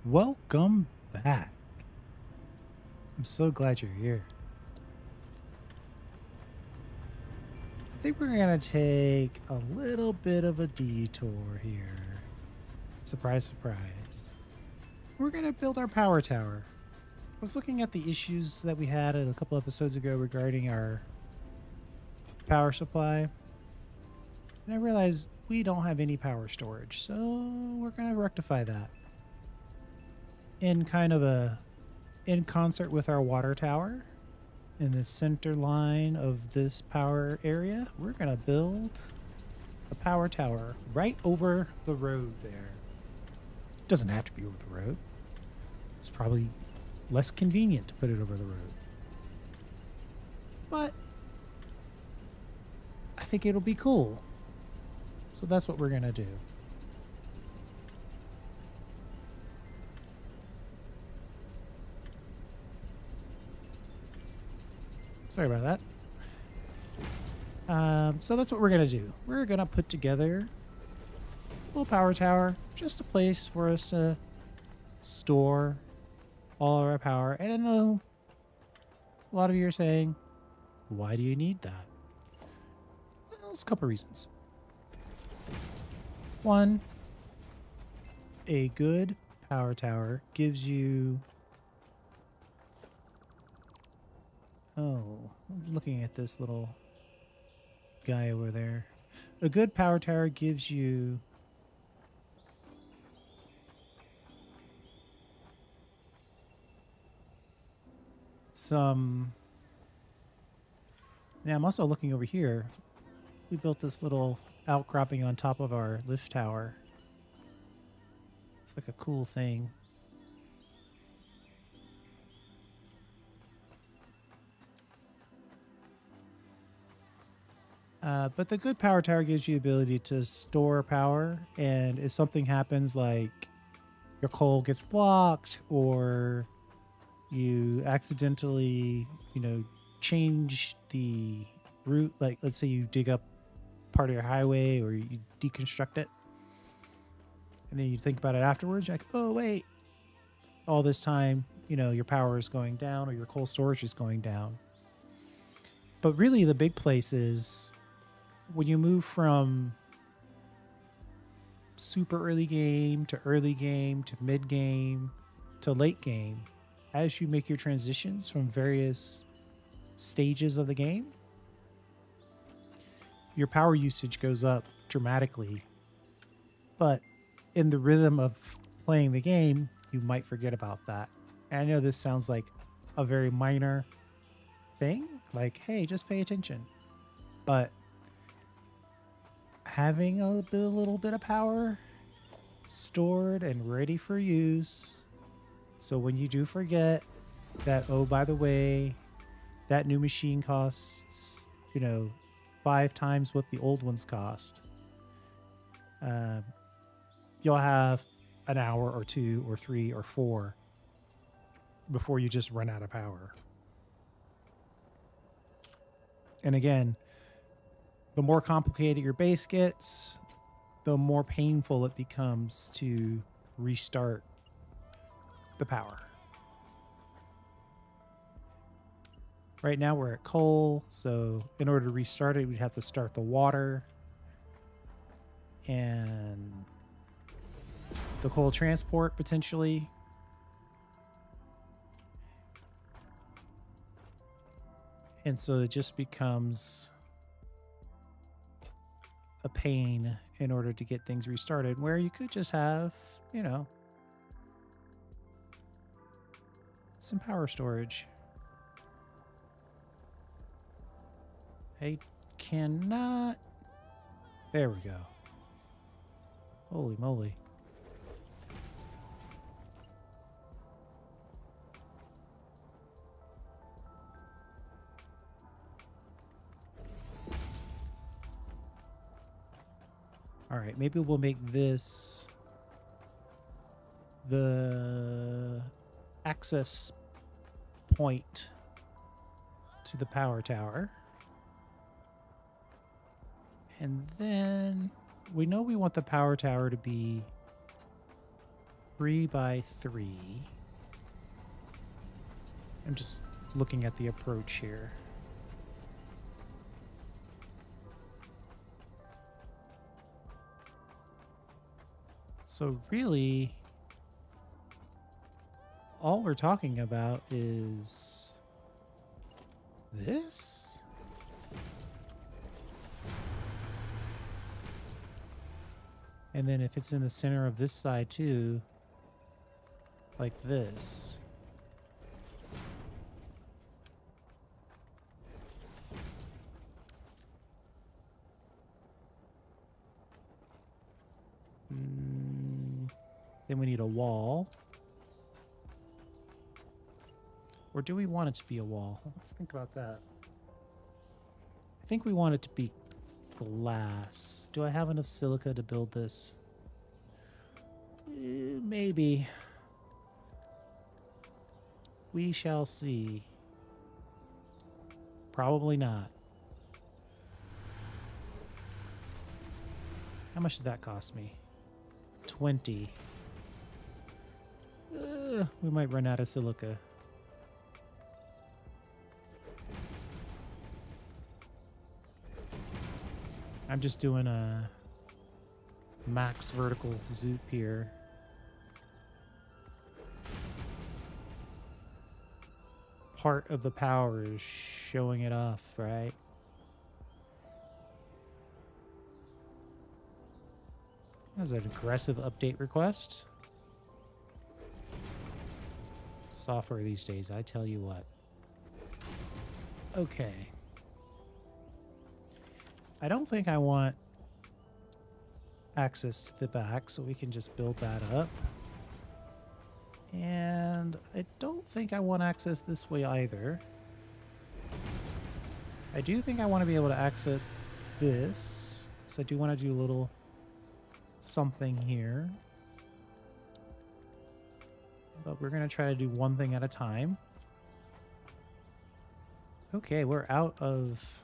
Welcome back. I'm so glad you're here. I think we're going to take a little bit of a detour here. Surprise, surprise. We're going to build our power tower. I was looking at the issues that we had a couple episodes ago regarding our power supply. And I realized we don't have any power storage. So we're going to rectify that. In concert with our water tower, in the center line of this power area, we're going to build a power tower right over the road there. It doesn't have to be over the road. It's probably less convenient to put it over the road. But I think it'll be cool. So that's what we're going to do. Sorry about that. So that's what we're going to do. We're going to put together a little power tower, just a place for us to store all of our power. And I know a lot of you are saying, why do you need that? Well, there's a couple of reasons. One, a good power tower gives you... Oh, I'm looking at this little guy over there. A good power tower gives you some... Now I'm also looking over here. We built this little outcropping on top of our lift tower. It's like a cool thing. But the good power tower gives you the ability to store power, and if something happens like your coal gets blocked or you accidentally, change the route, like let's say you dig up part of your highway or you deconstruct it, and then you think about it afterwards, you're like, oh wait, all this time, your power is going down or your coal storage is going down. But really the big place is when you move from super early game to mid game to late game, as you make your transitions from various stages of the game, your power usage goes up dramatically. But in the rhythm of playing the game, you might forget about that. And I know this sounds like a very minor thing, like, hey, just pay attention. But having a little bit of power stored and ready for use, so when you do forget that, oh, by the way, that new machine costs, 5 times what the old ones cost, you'll have an hour or 2 or 3 or 4 before you just run out of power. And again, the more complicated your base gets, the more painful it becomes to restart the power. Right now we're at coal, so in order to restart it, we'd have to start the water and the coal transport potentially. And so it just becomes a pain in order to get things restarted, where you could just have, some power storage. I cannot... There we go. Holy moly. All right, maybe we'll make this the access point to the power tower. And then we know we want the power tower to be 3 by 3. I'm just looking at the approach here. So really, all we're talking about is this? And then if it's in the center of this side too, like this. Then we need a wall. Or do we want it to be a wall? Let's think about that. I think we want it to be glass. Do I have enough silica to build this? Maybe. We shall see. Probably not. How much did that cost me? 20. We might run out of silica. I'm just doing a max vertical zoop here. Part of the power is showing it off, right? That was an aggressive update request. Software these days, I tell you what. Okay. I don't think I want access to the back, so we can just build that up. And I don't think I want access this way either. I do think I want to be able to access this, so I do want to do a little something here. But we're going to try to do one thing at a time. Okay, we're out of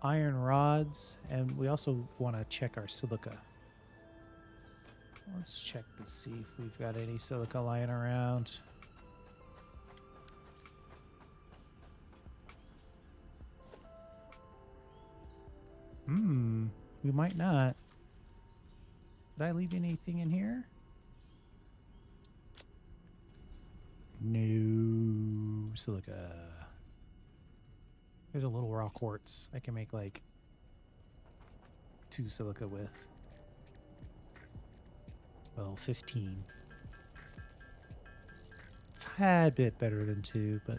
iron rods, and we also want to check our silica. Let's check and see if we've got any silica lying around. We might not. Did I leave anything in here? No silica. There's a little raw quartz I can make like 2 silica with. Well, 15. It's a tad bit better than 2, but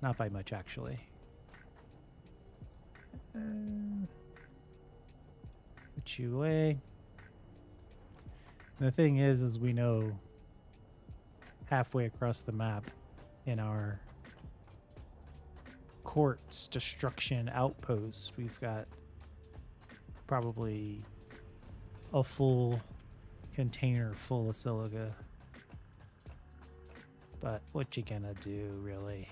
not by much actually. Put you away. And the thing is we know halfway across the map in our quartz destruction outpost, we've got probably a full container full of silica. But what you gonna do, really?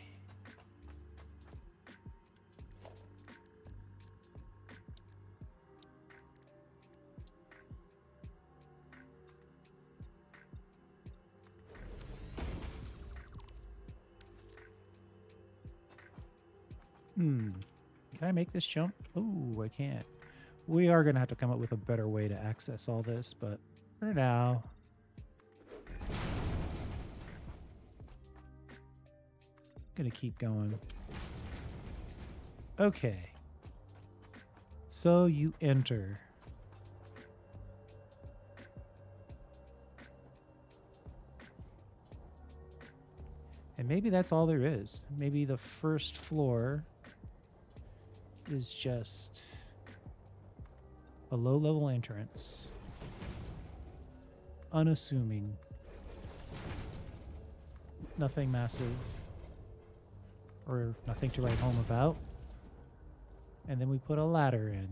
Can I make this jump? Oh, I can't. We are going to have to come up with a better way to access all this, but for now, going to keep going. Okay. So you enter. And maybe that's all there is. Maybe the first floor is just a low-level entrance. Unassuming. Nothing massive. Or nothing to write home about. And then we put a ladder in.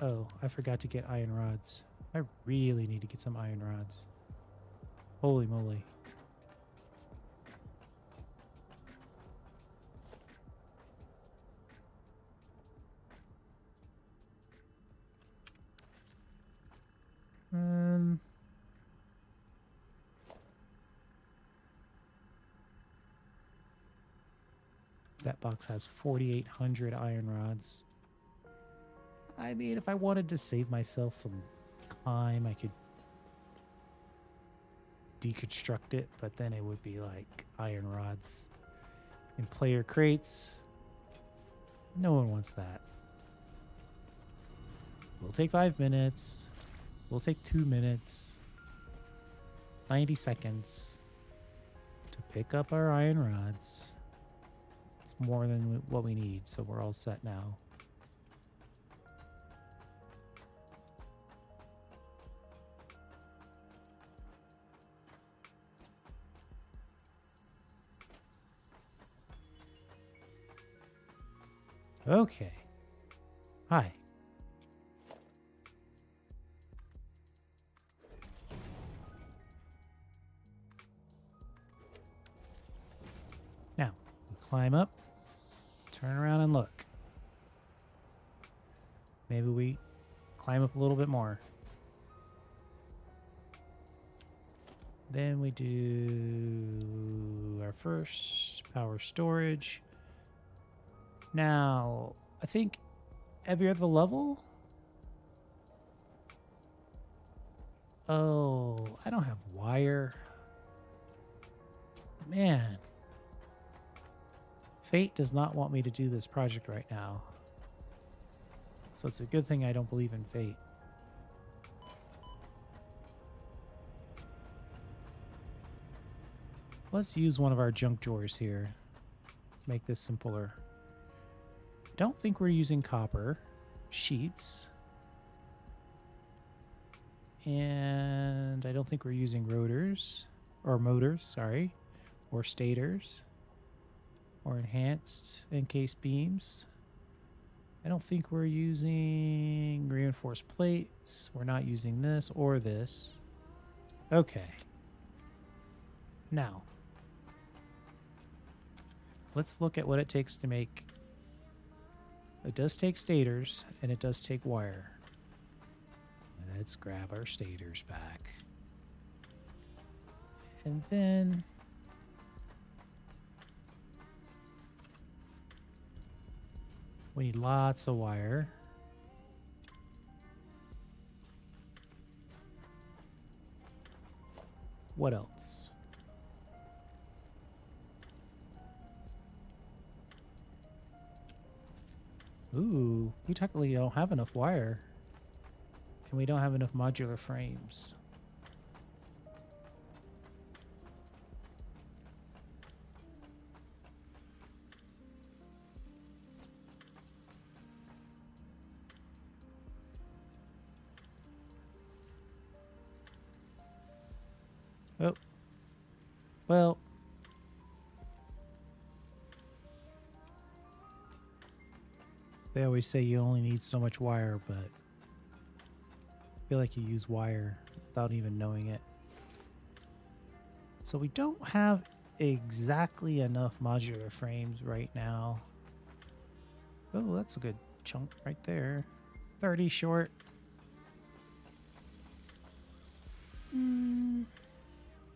Oh, I forgot to get iron rods. I really need to get some iron rods. Holy moly. That box has 4,800 iron rods. I mean, if I wanted to save myself some time, I could deconstruct it, but then it would be like iron rods in player crates. No one wants that. We'll take 5 minutes. We'll take 2 minutes. 90 seconds to pick up our iron rods. It's more than what we need, so we're all set now. Okay. Hi. Now, we climb up, turn around and look. Maybe we climb up a little bit more. Then we do our first power storage. Now, I think every other level. Oh, I don't have wire. Man. Fate does not want me to do this project right now. So it's a good thing I don't believe in fate. Let's use one of our junk drawers here. Make this simpler. I don't think we're using copper sheets. And I don't think we're using rotors or motors, sorry, or stators or enhanced encased beams. I don't think we're using reinforced plates. We're not using this or this. Okay. Now, let's look at what it takes to make. It does take stators and it does take wire. Let's grab our stators back. And then we need lots of wire. What else? Ooh, we technically don't have enough wire. And we don't have enough modular frames. Oh. Well. They always say you only need so much wire, but I feel like you use wire without even knowing it. So we don't have exactly enough modular frames right now. Oh, that's a good chunk right there. 30 short.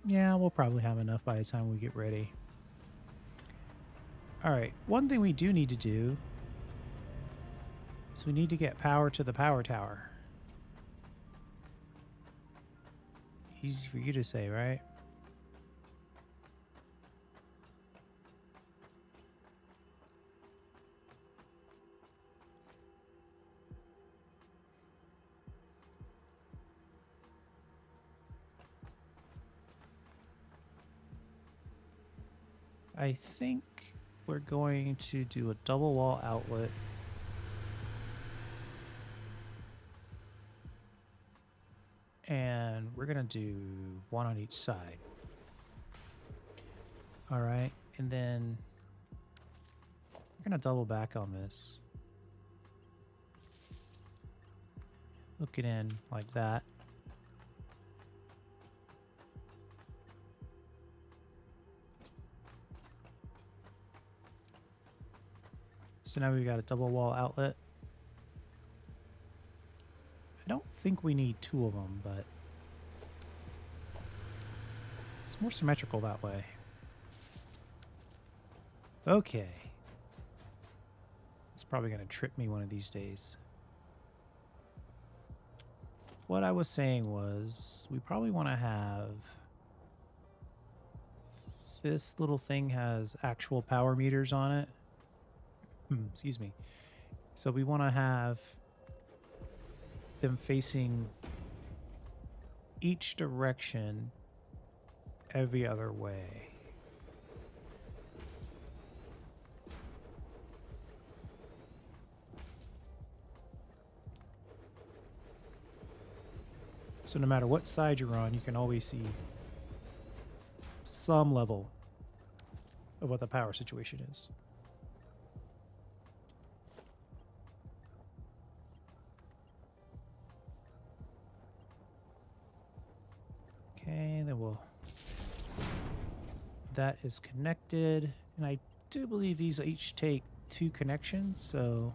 Yeah, we'll probably have enough by the time we get ready. All right, one thing we do need to do is we need to get power to the power tower. Easy for you to say, right? I think we're going to do a double wall outlet. And we're going to do one on each side. All right. And then we're going to double back on this. Hook it in like that. So now we've got a double wall outlet. I don't think we need two of them, but it's more symmetrical that way. Okay. It's probably going to trip me one of these days. What I was saying was we probably want to have this little thing has actual power meters on it. Excuse me. So we want to have them facing each direction every other way. So no matter what side you're on, you can always see some level of what the power situation is. Okay, then that is connected. And I do believe these each take 2 connections, so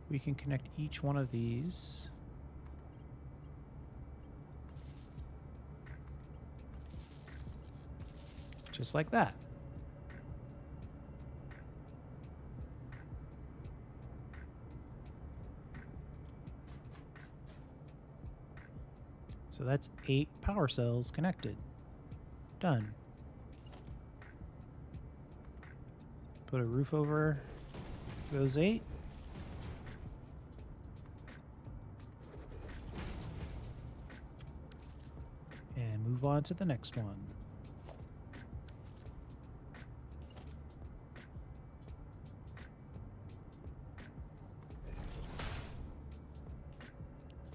we can connect each one of these. Just like that. So that's 8 power cells connected. Done. Put a roof over those 8. And move on to the next one.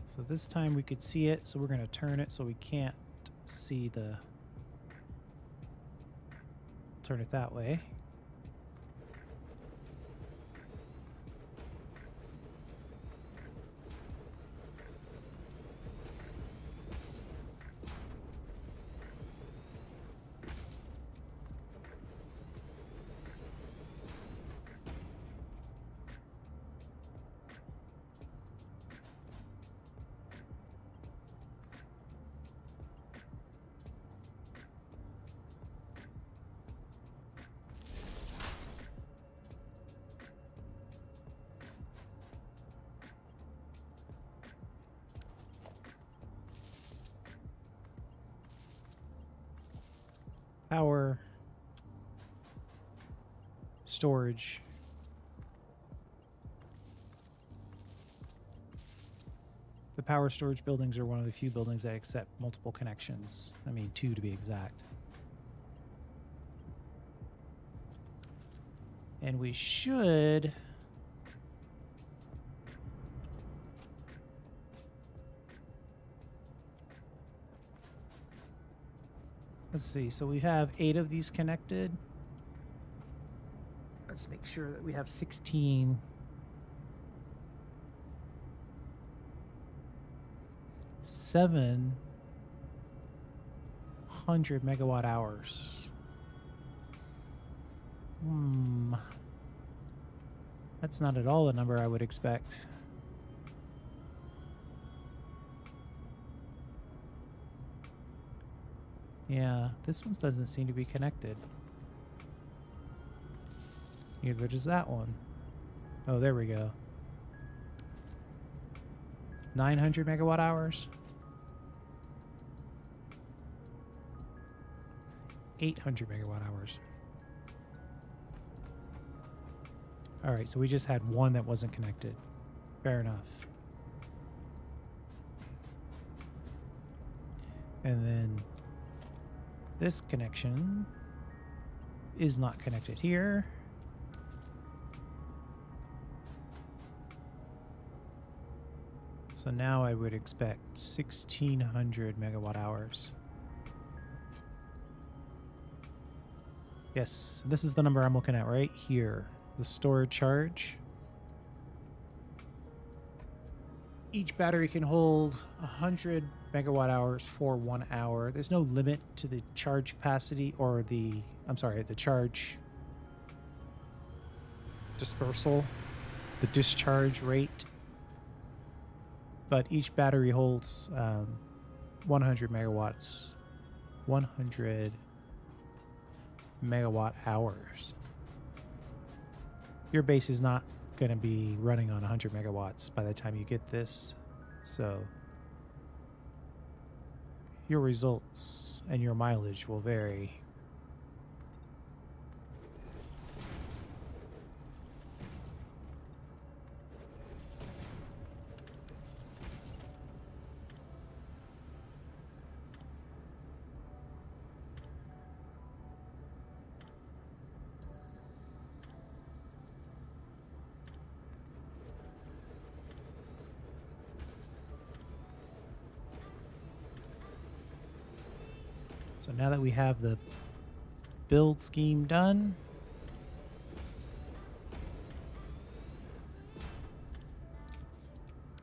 So this time we could see it, so we're going to turn it so we can't see the... Turn it that way. Power, storage, the power storage buildings are one of the few buildings that accept multiple connections. I mean, 2 to be exact. And we should... Let's see, so we have 8 of these connected. Let's make sure that we have 16. 700 megawatt hours. That's not at all the number I would expect. Yeah, this one doesn't seem to be connected. Neither does that one. Oh, there we go. 900 megawatt hours. 800 megawatt hours. All right, so we just had one that wasn't connected. Fair enough. And then this connection is not connected here. So now I would expect 1600 megawatt hours. Yes, this is the number I'm looking at right here. The storage charge. Each battery can hold 100 megawatt hours for 1 hour. There's no limit to the charge capacity or the charge dispersal, the discharge rate. But each battery holds 100 megawatts, 100 megawatt hours. your base is not going to be running on 100 megawatts by the time you get this. So your results and your mileage will vary. So now that we have the build scheme done,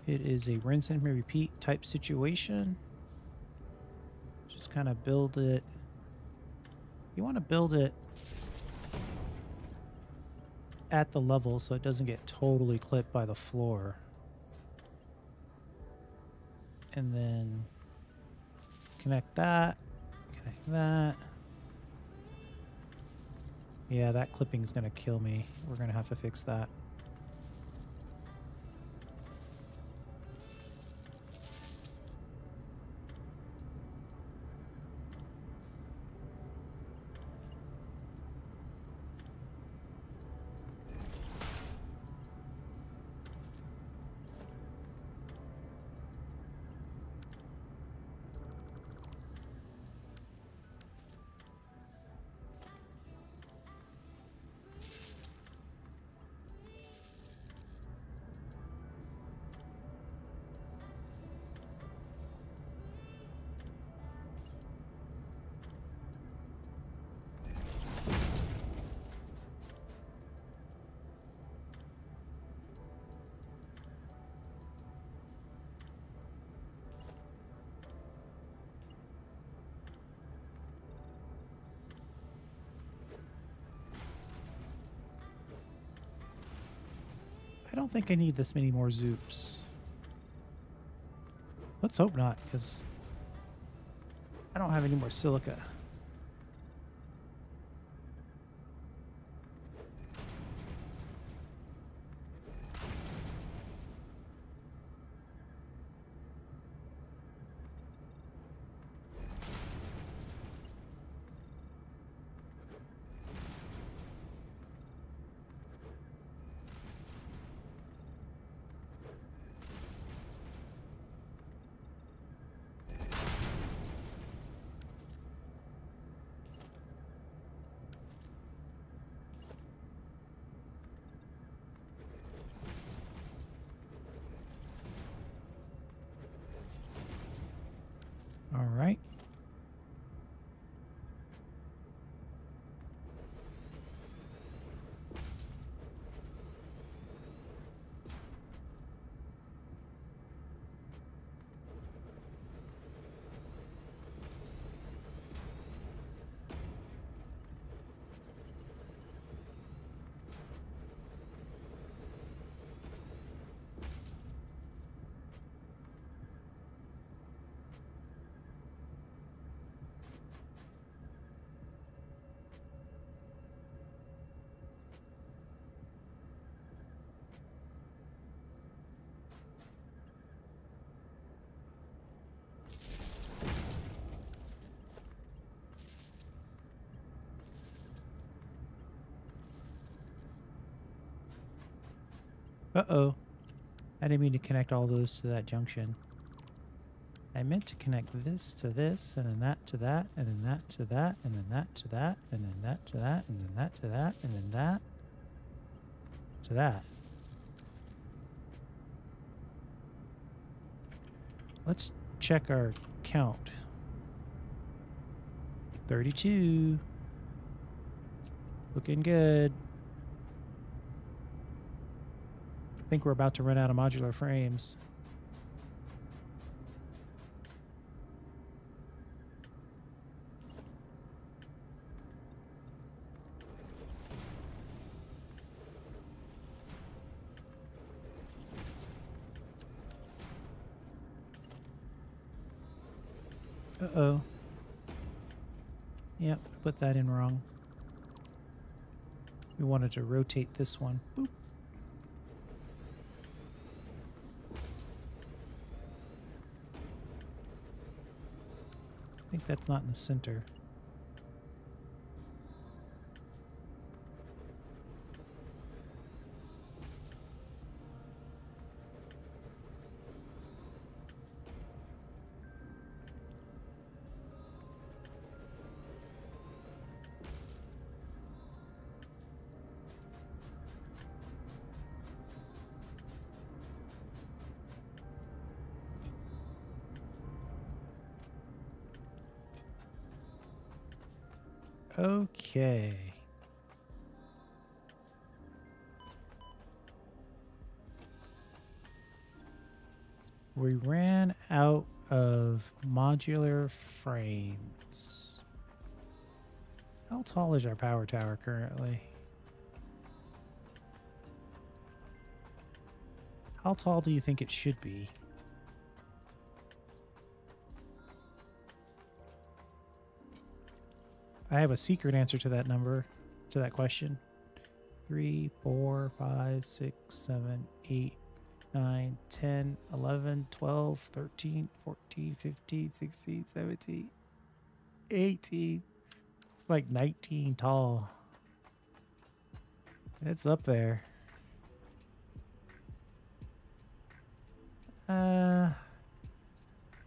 it is a rinse and repeat type situation. Just kind of build it. You want to build it at the level so it doesn't get totally clipped by the floor. And then connect that. Connect that. Yeah, that clipping is going to kill me. We're going to have to fix that. I don't think I need this many more zoops. Let's hope not, because I don't have any more silica. All right. Uh-oh. I didn't mean to connect all those to that junction. I meant to connect this to this, and then that to that, and then that to that, and then that to that, and then that to that, and then that to that, and then that to that. Let's check our count. 32. Looking good. I think we're about to run out of modular frames. Uh-oh. Yep, put that in wrong. We We wanted to rotate this one. Boop. I think that's not in the center. Okay. We ran out of modular frames. How tall is our power tower currently? How tall do you think it should be? I have a secret answer to that number, to that question. 3, 4, 5, 6, 7, 8, 9, 10, 11, 12, 13, 14, 15, 16, 17, 18. Like 19 tall. It's up there. You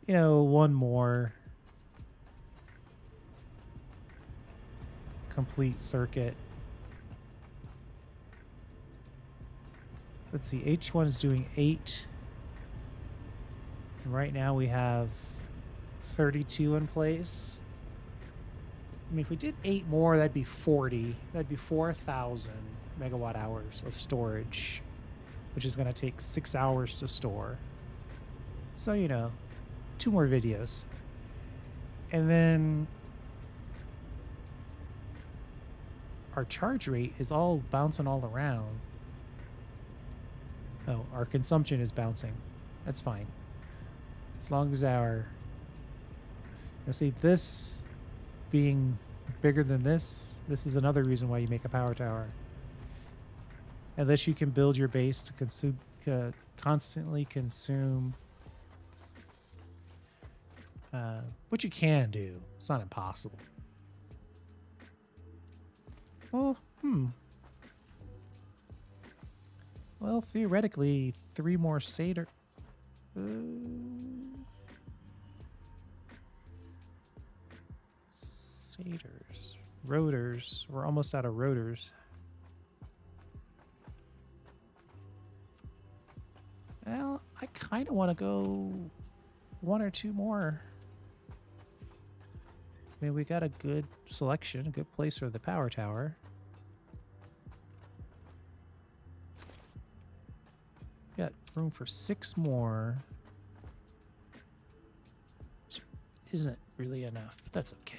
know, one more complete circuit. Let's see, H1 is doing 8. And right now we have 32 in place. I mean, if we did 8 more, that'd be 40. That'd be 4,000 megawatt hours of storage, which is going to take 6 hours to store. So, you know, 2 more videos. And then our charge rate is all bouncing all around. Oh, our consumption is bouncing. That's fine. As long as our... Now see, this being bigger than this is another reason why you make a power tower. Unless you can build your base to consume, constantly consume... which you can do. It's not impossible. Well, Well, theoretically, 3 more Satyr. Satyrs. Rotors. We're almost out of rotors. Well, I kind of want to go 1 or 2 more. I mean, we got a good selection, a good place for the power tower. Got room for 6 more. Which isn't really enough, but that's okay.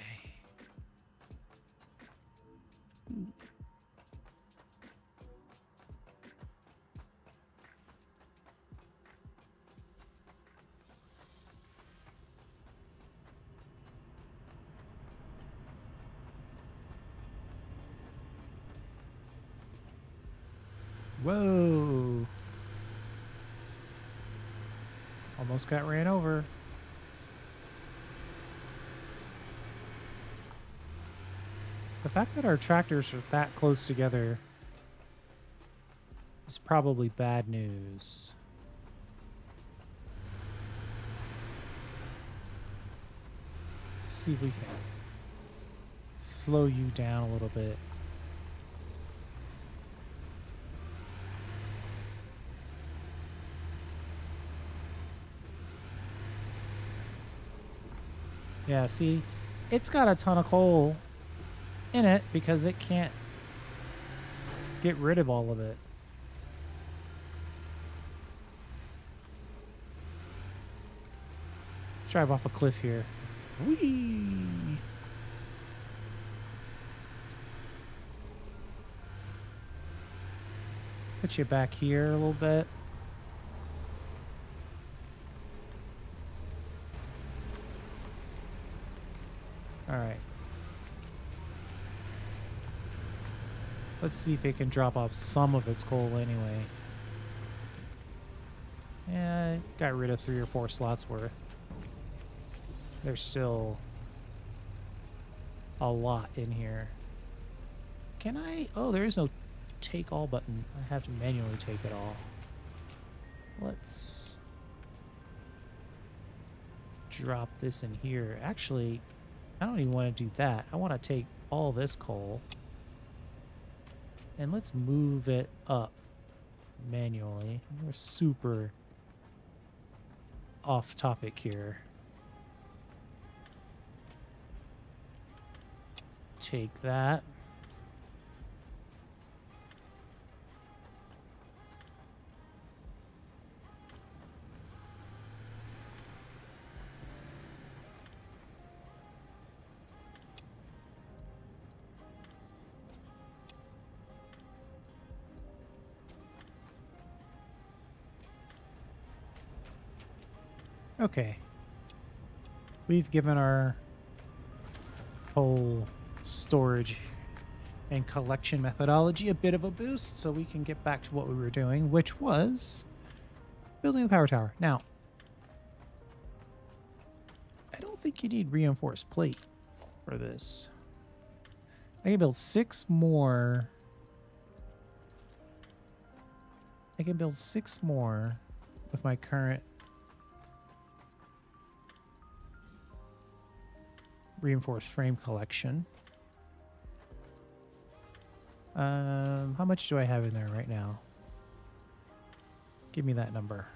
Whoa. Almost got ran over. The fact that our tractors are that close together is probably bad news. Let's see if we can slow you down a little bit. Yeah, see, it's got a ton of coal in it because it can't get rid of all of it. Drive off a cliff here. Whee! Put you back here a little bit. All right. Let's see if it can drop off some of its coal anyway. Yeah, got rid of 3 or 4 slots worth. There's still a lot in here. Can I? Oh, there is no take all button. I have to manually take it all. Let's drop this in here. Actually, I don't even want to do that. I want to take all this coal and let's move it up manually. We're super off topic here. Take that. Okay. We've given our whole storage and collection methodology a bit of a boost, so we can get back to what we were doing, which was building the power tower. Now, I don't think you need reinforced plate for this. I can build 6 more. I can build 6 more with my current reinforced frame collection. How much do I have in there right now? Give me that number.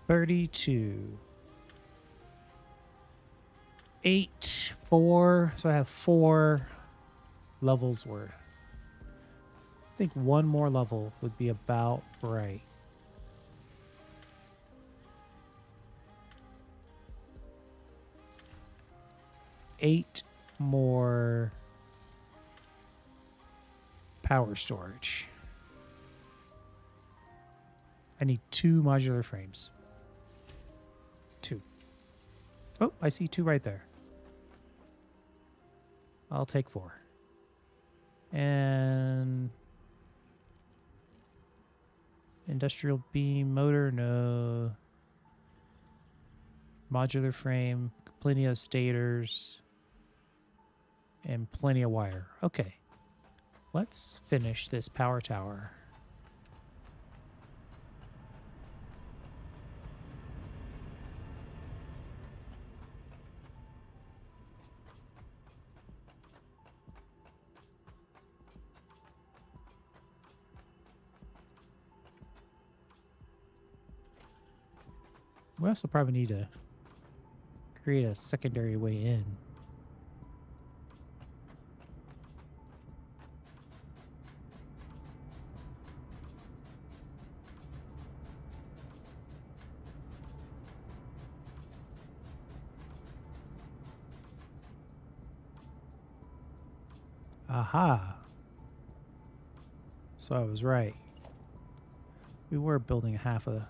32. 8, 4. So I have 4 levels worth. I think 1 more level would be about right. Eight more power storage. I need 2 modular frames. 2. Oh, I see 2 right there. I'll take 4. And industrial beam motor, no. Modular frame, plenty of stators, and plenty of wire. Okay. Let's finish this power tower. We also probably need to create a secondary way in. Aha. So I was right. We were building half a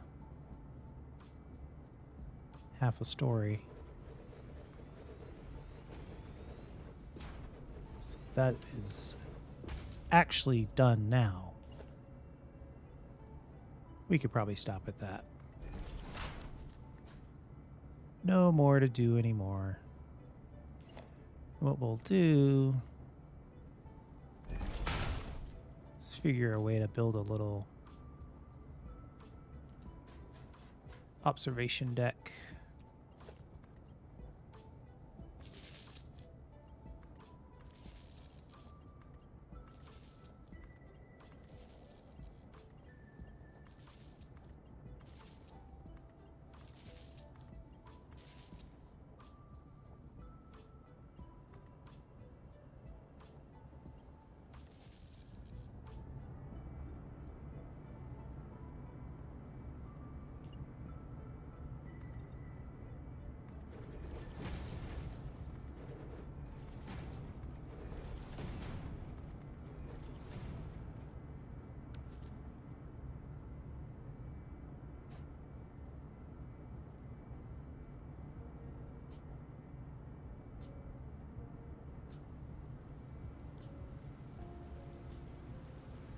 story. So that is actually done now. We could probably stop at that. No more to do anymore. What we'll do is figure a way to build a little observation deck.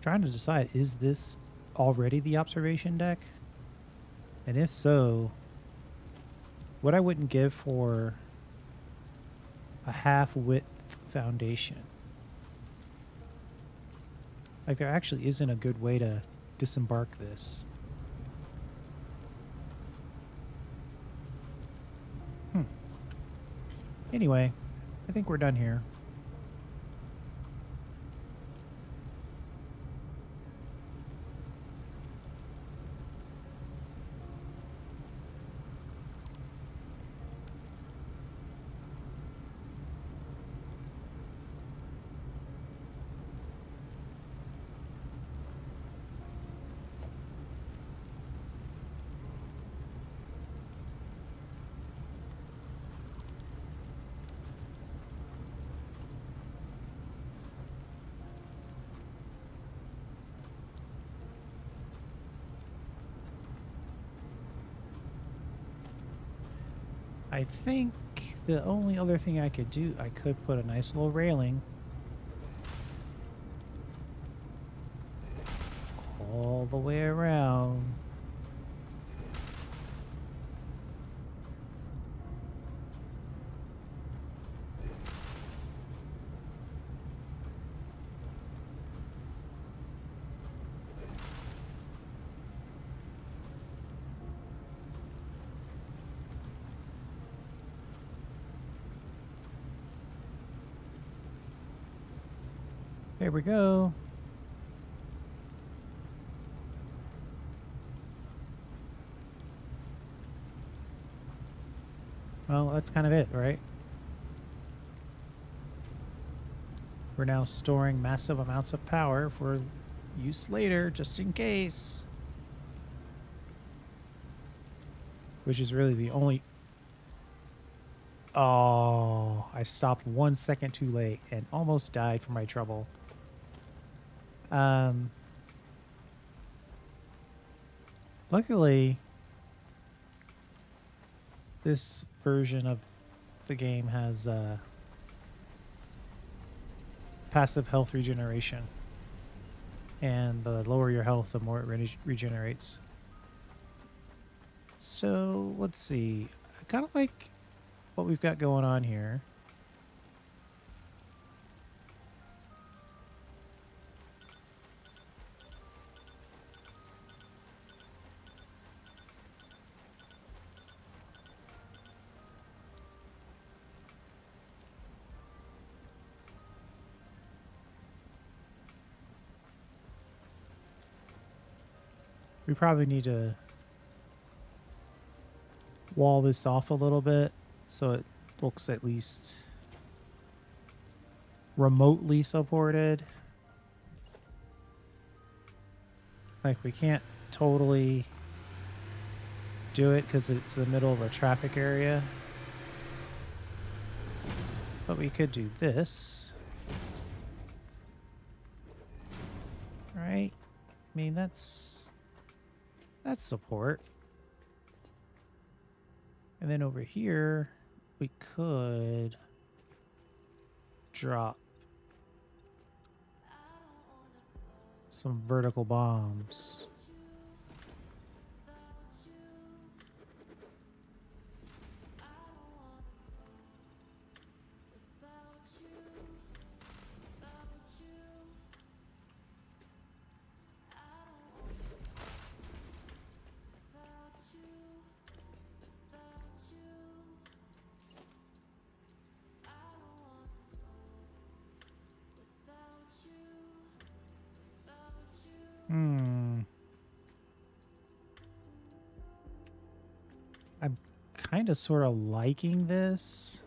Trying to decide, is this already the observation deck? And if so, what I wouldn't give for a half-width foundation. Like, there actually isn't a good way to disembark this. Anyway, I think we're done here. I think the only other thing I could do, I could put a nice little railing all the way around. There we go. Well, that's kind of it, right? We're now storing massive amounts of power for use later, just in case. Which is really the only... Oh, I stopped 1 second too late and almost died for my trouble. Luckily, this version of the game has passive health regeneration. And the lower your health, the more it regenerates. So, let's see. I kind of like what we've got going on here. We probably need to wall this off a little bit so it looks at least remotely supported. Like, we can't totally do it because it's the middle of a traffic area. But we could do this. Right? I mean, that's support. And then over here, we could drop some vertical bombs. I'm kind of sort of liking this.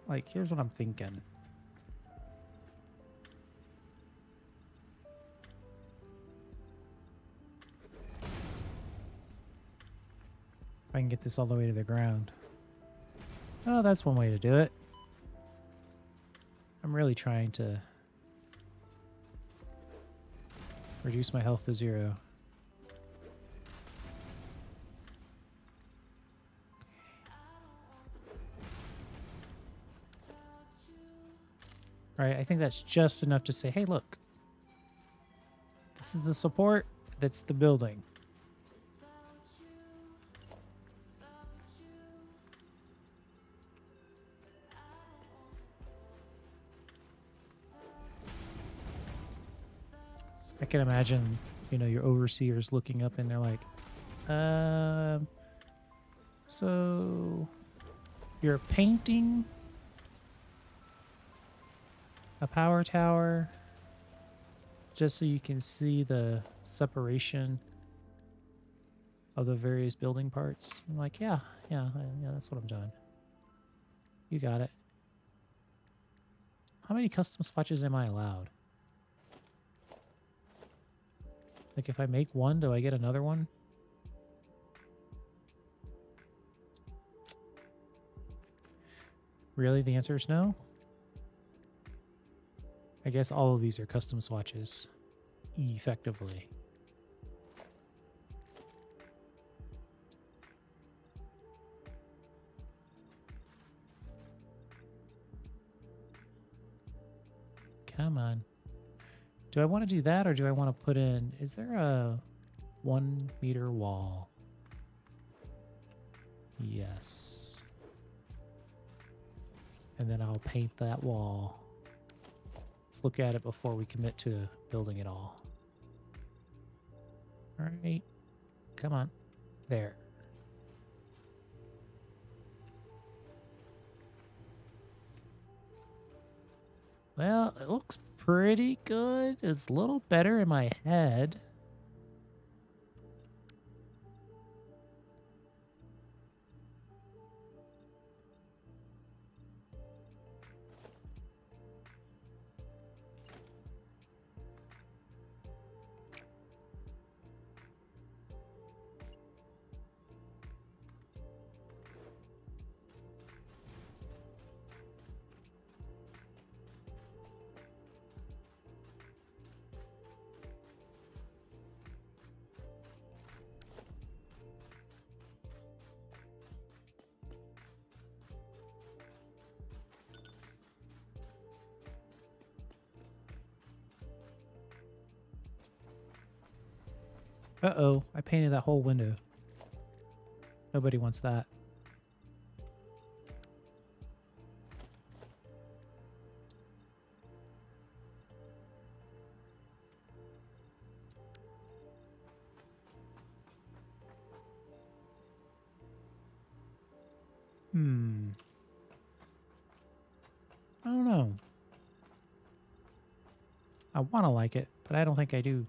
Like, here's what I'm thinking. If I can get this all the way to the ground. Oh, that's one way to do it. I'm really trying to reduce my health to 0. right? I think that's just enough to say, hey, look, this is the support, that's the building. I can imagine, your overseers looking up and they're like, so you're painting a power tower just so you can see the separation of the various building parts. I'm like, yeah, that's what I'm doing. You got it. How many custom swatches am I allowed? Like, if I make one, do I get another one? Really? The answer is no? I guess all of these are custom swatches, effectively. Come on. Do I want to do that, or do I want to put in... Is there a 1 meter wall? Yes. And then I'll paint that wall. Let's look at it before we commit to building it all. All right. Come on. There. Well, it looks pretty good. It's a little better in my head. Uh-oh, I painted that whole window. Nobody wants that. I don't know. I want to like it, but I don't think I do.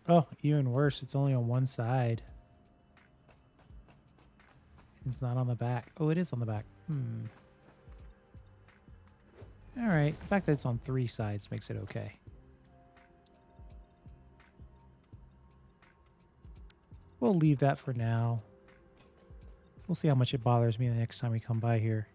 Oh, even worse. It's only on one side. It's not on the back. Oh, it is on the back. All right. The fact that it's on 3 sides makes it okay. We'll leave that for now. We'll see how much it bothers me the next time we come by here.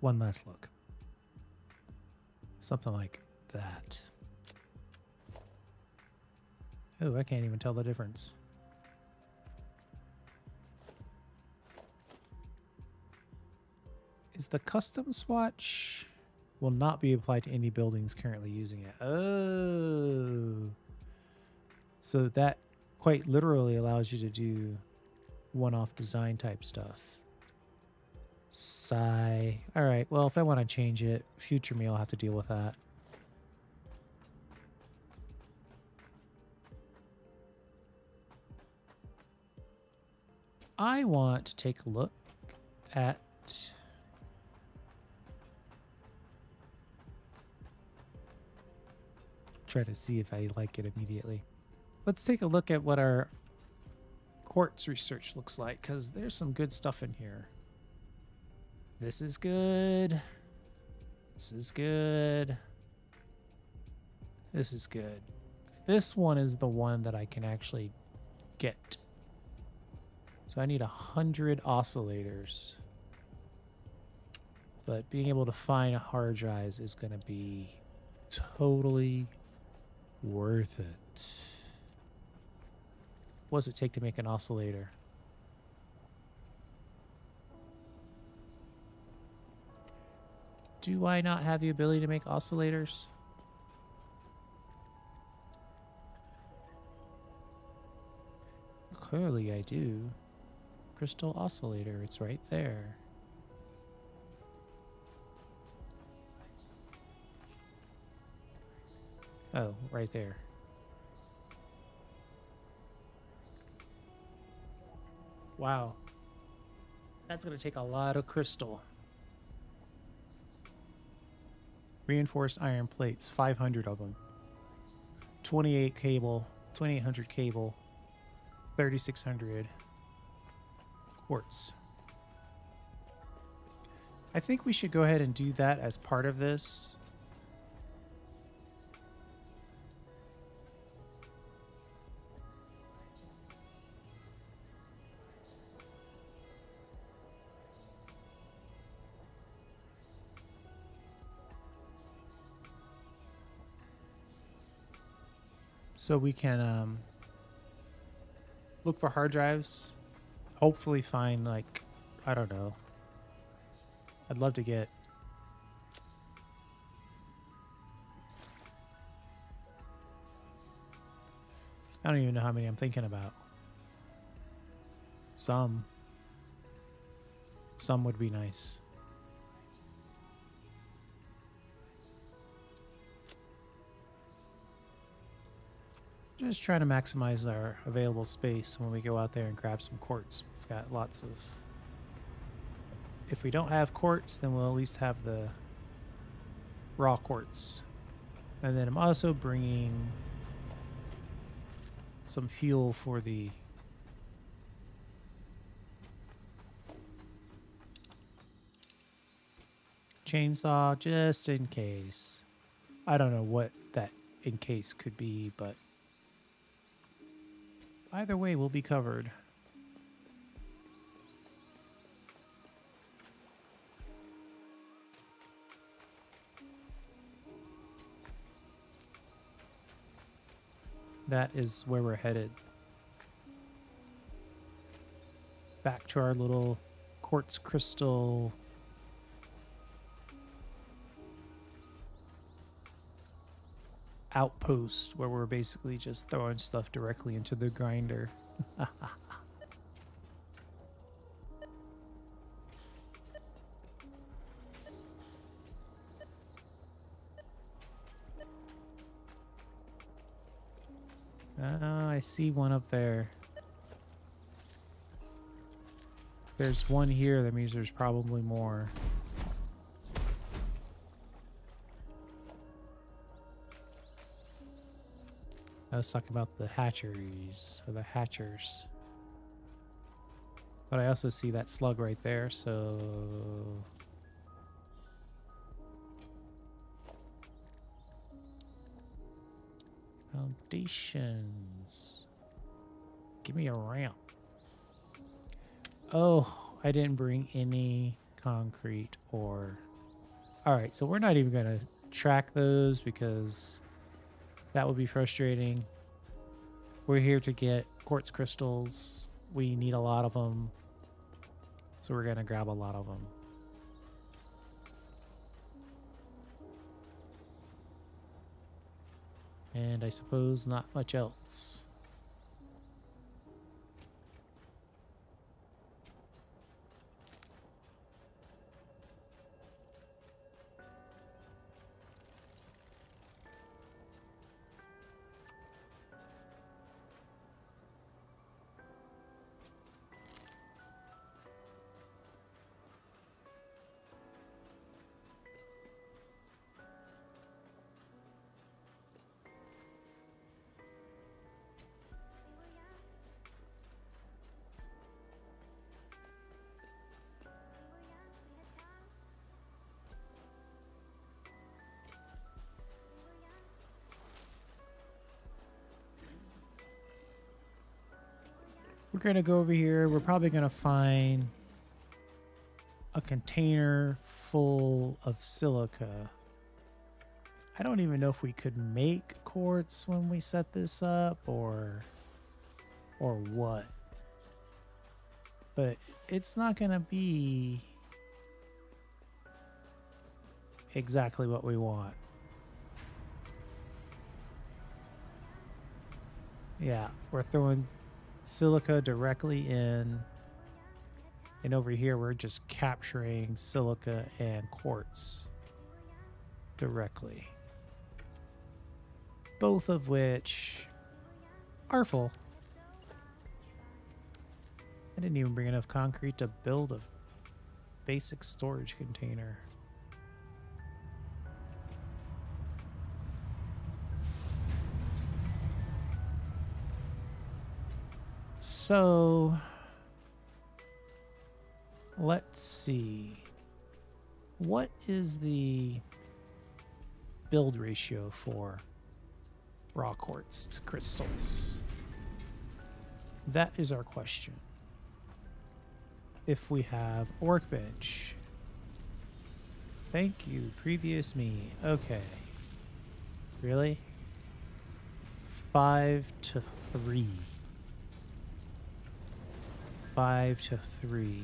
One last look. Something like that. Oh, I can't even tell the difference. Is the custom swatch will not be applied to any buildings currently using it. Oh. So that quite literally allows you to do one-off design type stuff. Sigh. All right. Well, if I want to change it, future me, I'll have to deal with that. I want to take a look at try to see if I like it immediately. Let's take a look at what our Quartz Research looks like, because there's some good stuff in here. This is good. This is good. This is good. This one is the one that I can actually get. So I need 100 oscillators. But being able to find hard drives is going to be totally worth it. What does it take to make an oscillator? Do I not have the ability to make oscillators? Clearly I do. Crystal oscillator, it's right there. Oh, right there. Wow. That's going to take a lot of crystal. Reinforced iron plates, 500 of them. 28 cable, 2800 cable, 3600 quartz. I think we should go ahead and do that as part of this. So we can look for hard drives, hopefully find, like, I don't know. I'd love to get I don't even know how many I'm thinking about. Some would be nice. Just trying to maximize our available space when we go out there and grab some quartz. We've got lots of... If we don't have quartz, then we'll at least have the raw quartz. And then I'm also bringing some fuel for the chainsaw, just in case. I don't know what that in case could be, but either way, we'll be covered. That is where we're headed. Back to our little quartz crystal outpost where we're basically just throwing stuff directly into the grinder. I see one up there. There's one here, that means there's probably more. I was talking about the hatcheries, or the hatchers. But I also see that slug right there, so... Foundations. Give me a ramp. Oh, I didn't bring any concrete or... Alright, so we're not even going to track those because that would be frustrating. We're here to get quartz crystals. We need a lot of them. So we're going to grab a lot of them. And I suppose not much else. We're going to go over here. We're probably going to find a container full of silica. I don't even know if we could make quartz when we set this up or what. But it's not going to be exactly what we want. Yeah, we're throwing silica directly in. And over here, we're just capturing silica and quartz directly. Both of which are full. I didn't even bring enough concrete to build a basic storage container. So let's see. What is the build ratio for raw quartz to crystals? That is our question. If we have a workbench. Thank you, previous me. Okay. Really? 5 to 3. 5 to 3.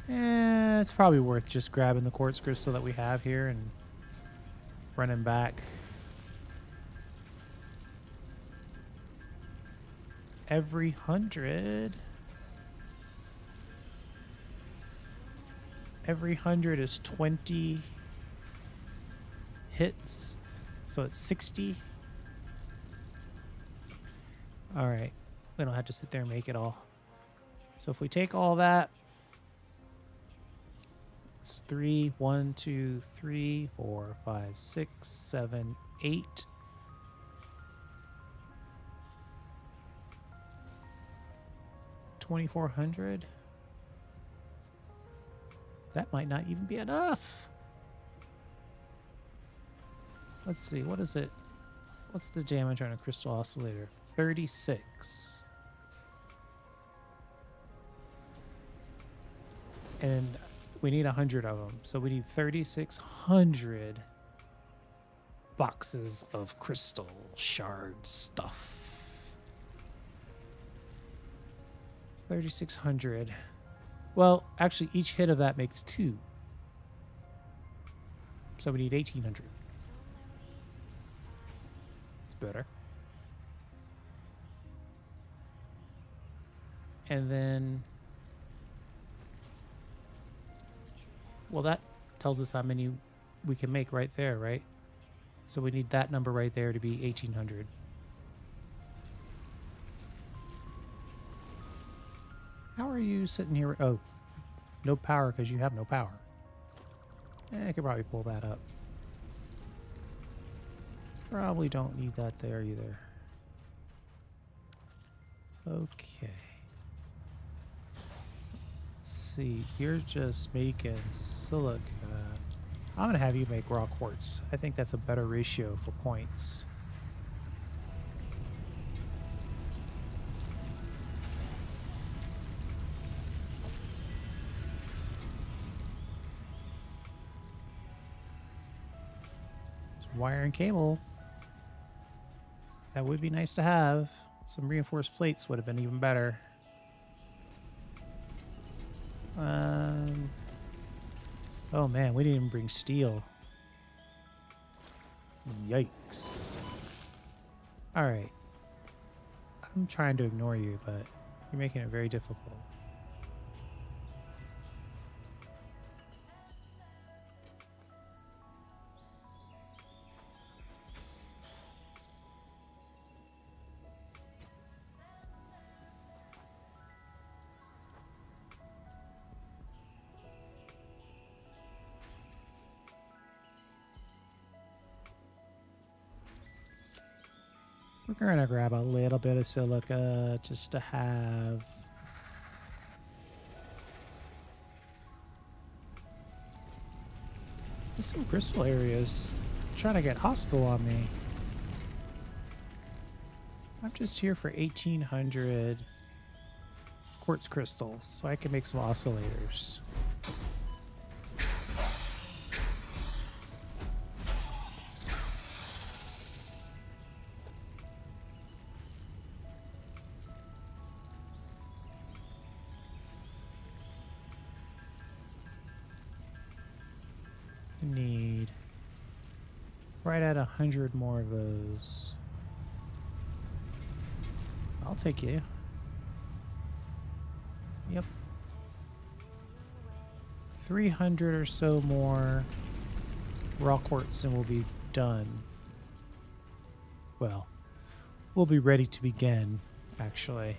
It's probably worth just grabbing the quartz crystal that we have here and running back. Every 100. Every 100 is 20 hits. So it's 60. All right. We don't have to sit there and make it all. So if we take all that, it's 3, 1, 2, 3, 4, 5, 6, 7, 8. 2,400. That might not even be enough. Let's see. What is it? What's the damage on a crystal oscillator? 36. And we need 100 of them. So we need 3,600 boxes of crystal shard stuff. 3,600. Well, actually, each hit of that makes 2. So we need 1,800. It's better. And then, well, that tells us how many we can make right there, right? So we need that number right there to be 1,800. How are you sitting here? Oh, no power because you have no power. I could probably pull that up. Probably don't need that there either. Okay. Let's see, you're just making silica. I'm going to have you make raw quartz. I think that's a better ratio for points. Wire and cable. That would be nice to have. Some reinforced plates would have been even better. Oh man, we didn't even bring steel. Yikes. Alright. I'm trying to ignore you, but you're making it very difficult. We're going to grab a little bit of silica just to have. This some crystal areas trying to get hostile on me. I'm just here for 1,800 quartz crystals so I can make some oscillators. Need right at 100 more of those. I'll take you. Yep. 300 or so more raw quartz and we'll be done. Well, we'll be ready to begin, actually.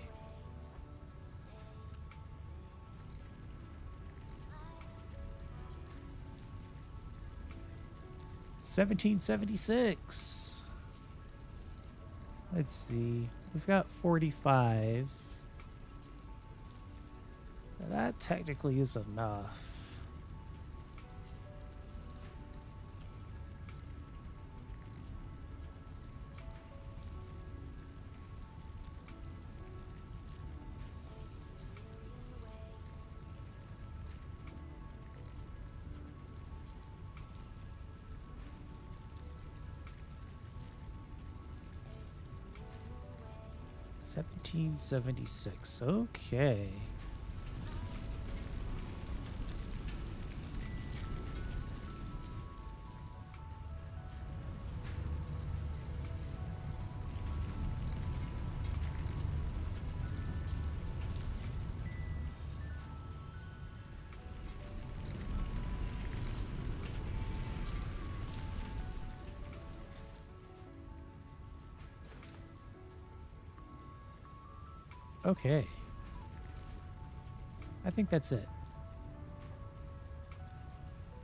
$17.76. Let's see. We've got 45. That technically is enough. $17.76. Okay. Okay. I think that's it.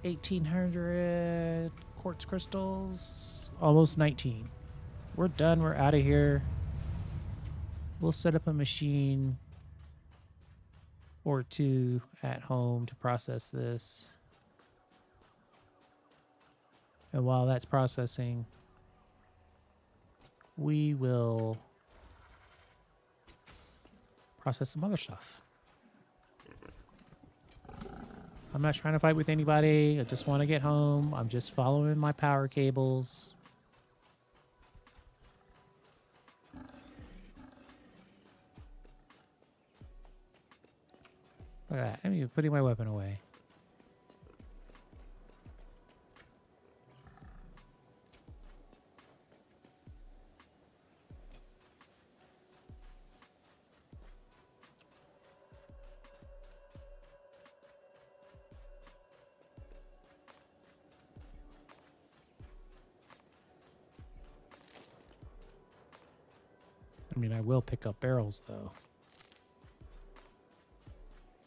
1,800 quartz crystals. Almost 19. We're done. We're out of here. We'll set up a machine or two at home to process this. And while that's processing, we will process some other stuff. I'm not trying to fight with anybody. I just want to get home. I'm just following my power cables. Look at that. I'm even putting my weapon away. I mean, I will pick up barrels, though.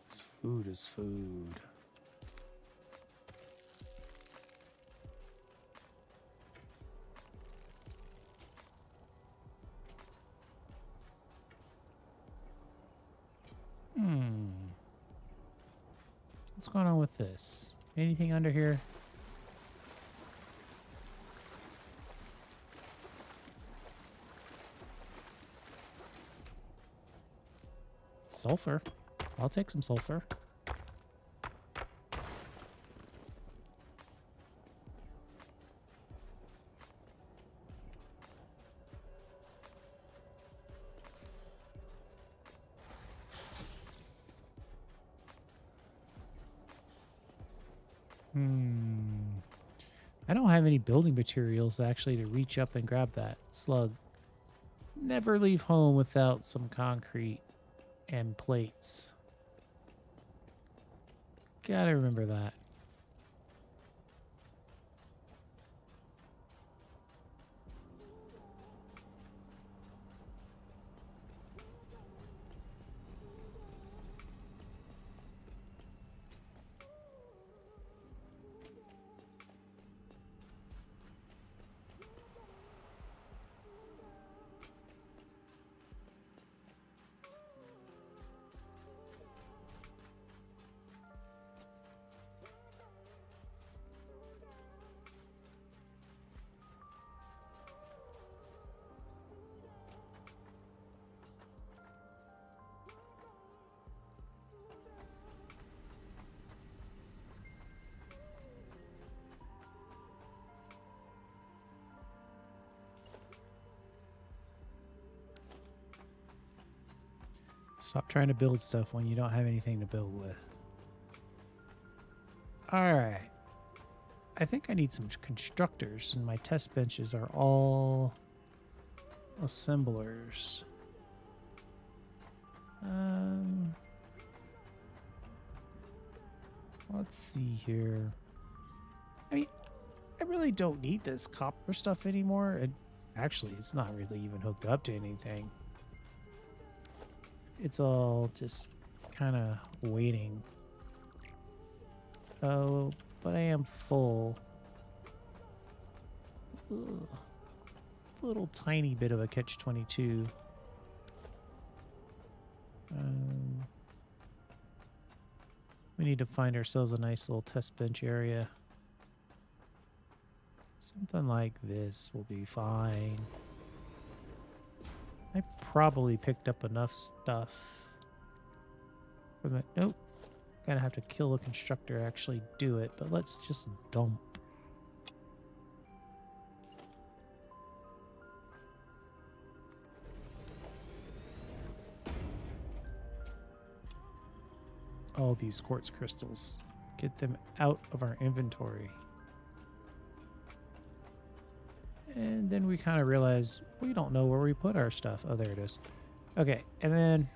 This food is food. What's going on with this? Anything under here? Sulfur. I'll take some sulfur. I don't have any building materials actually to reach up and grab that slug. Never leave home without some concrete and plates. Gotta remember that. Stop trying to build stuff when you don't have anything to build with. All right. I think I need some constructors, and my test benches are all assemblers. Let's see here. I mean, I really don't need this copper stuff anymore. And actually, it's not really even hooked up to anything. It's all just kind of waiting. Oh, but I am full. Ugh. Little tiny bit of a catch-22. We need to find ourselves a nice little test bench area. Something like this will be fine. I probably picked up enough stuff. For the, nope. Gonna have to kill a constructor to actually do it, but let's just dump. All these quartz crystals. Get them out of our inventory. And then we kind of realize we don't know where we put our stuff. Oh, there it is. Okay, and then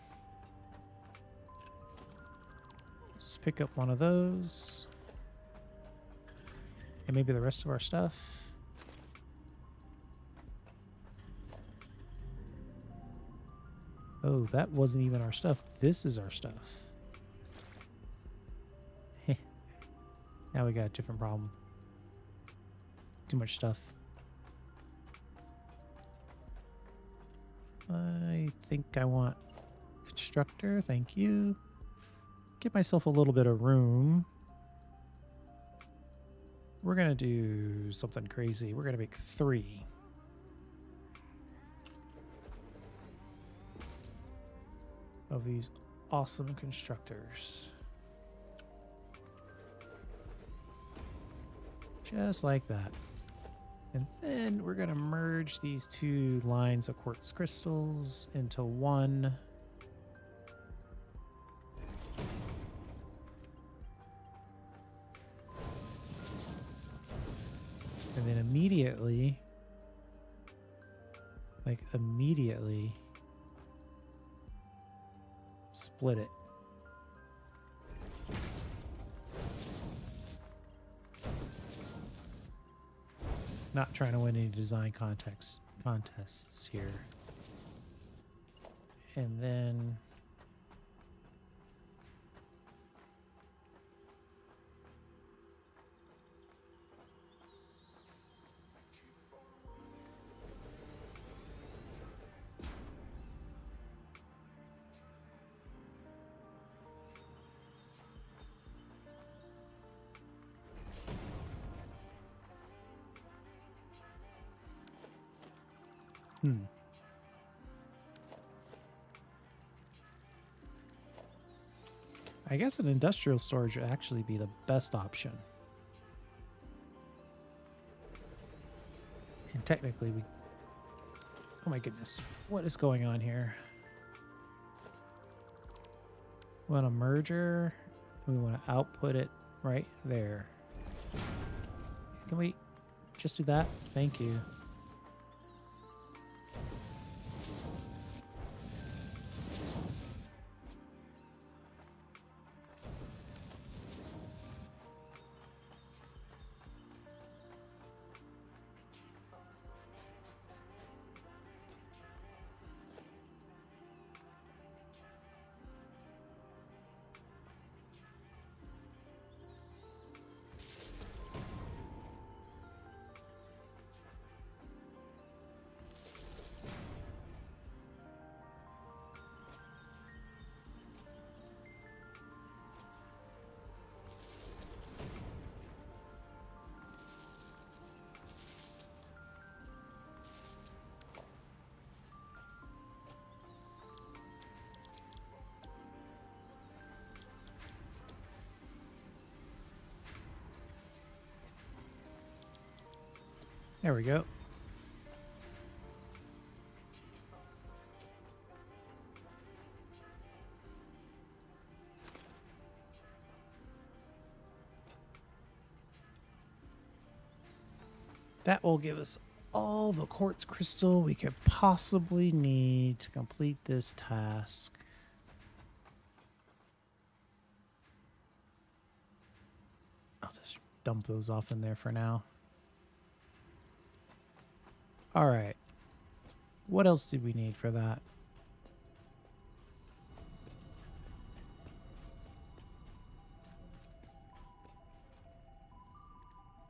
just pick up one of those. And maybe the rest of our stuff. Oh, that wasn't even our stuff. This is our stuff. Now we got a different problem. Too much stuff. I think I want constructor. Thank you. Give myself a little bit of room. We're going to do something crazy. We're going to make 3. Of these awesome constructors. Just like that. And then we're going to merge these 2 lines of quartz crystals into one. And then immediately, split it. Not trying to win any design contests here. And then I guess an industrial storage would actually be the best option. And technically we... Oh my goodness. What is going on here? We want a merger. We want to output it right there. Can we just do that? Thank you. There we go. That will give us all the quartz crystal we could possibly need to complete this task. I'll just dump those off in there for now. All right. What else did we need for that?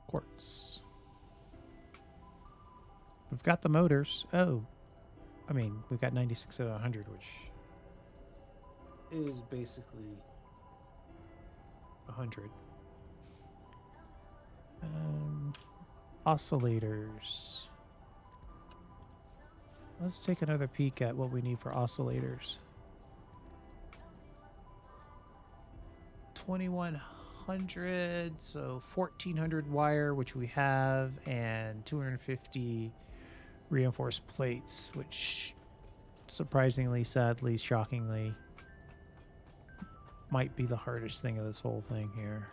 Quartz. We've got the motors. Oh, I mean, we've got 96 out of 100, which is basically 100. Oscillators. Let's take another peek at what we need for oscillators. 2100, so 1400 wire, which we have, and 250 reinforced plates, which surprisingly, sadly, shockingly might be the hardest thing of this whole thing here.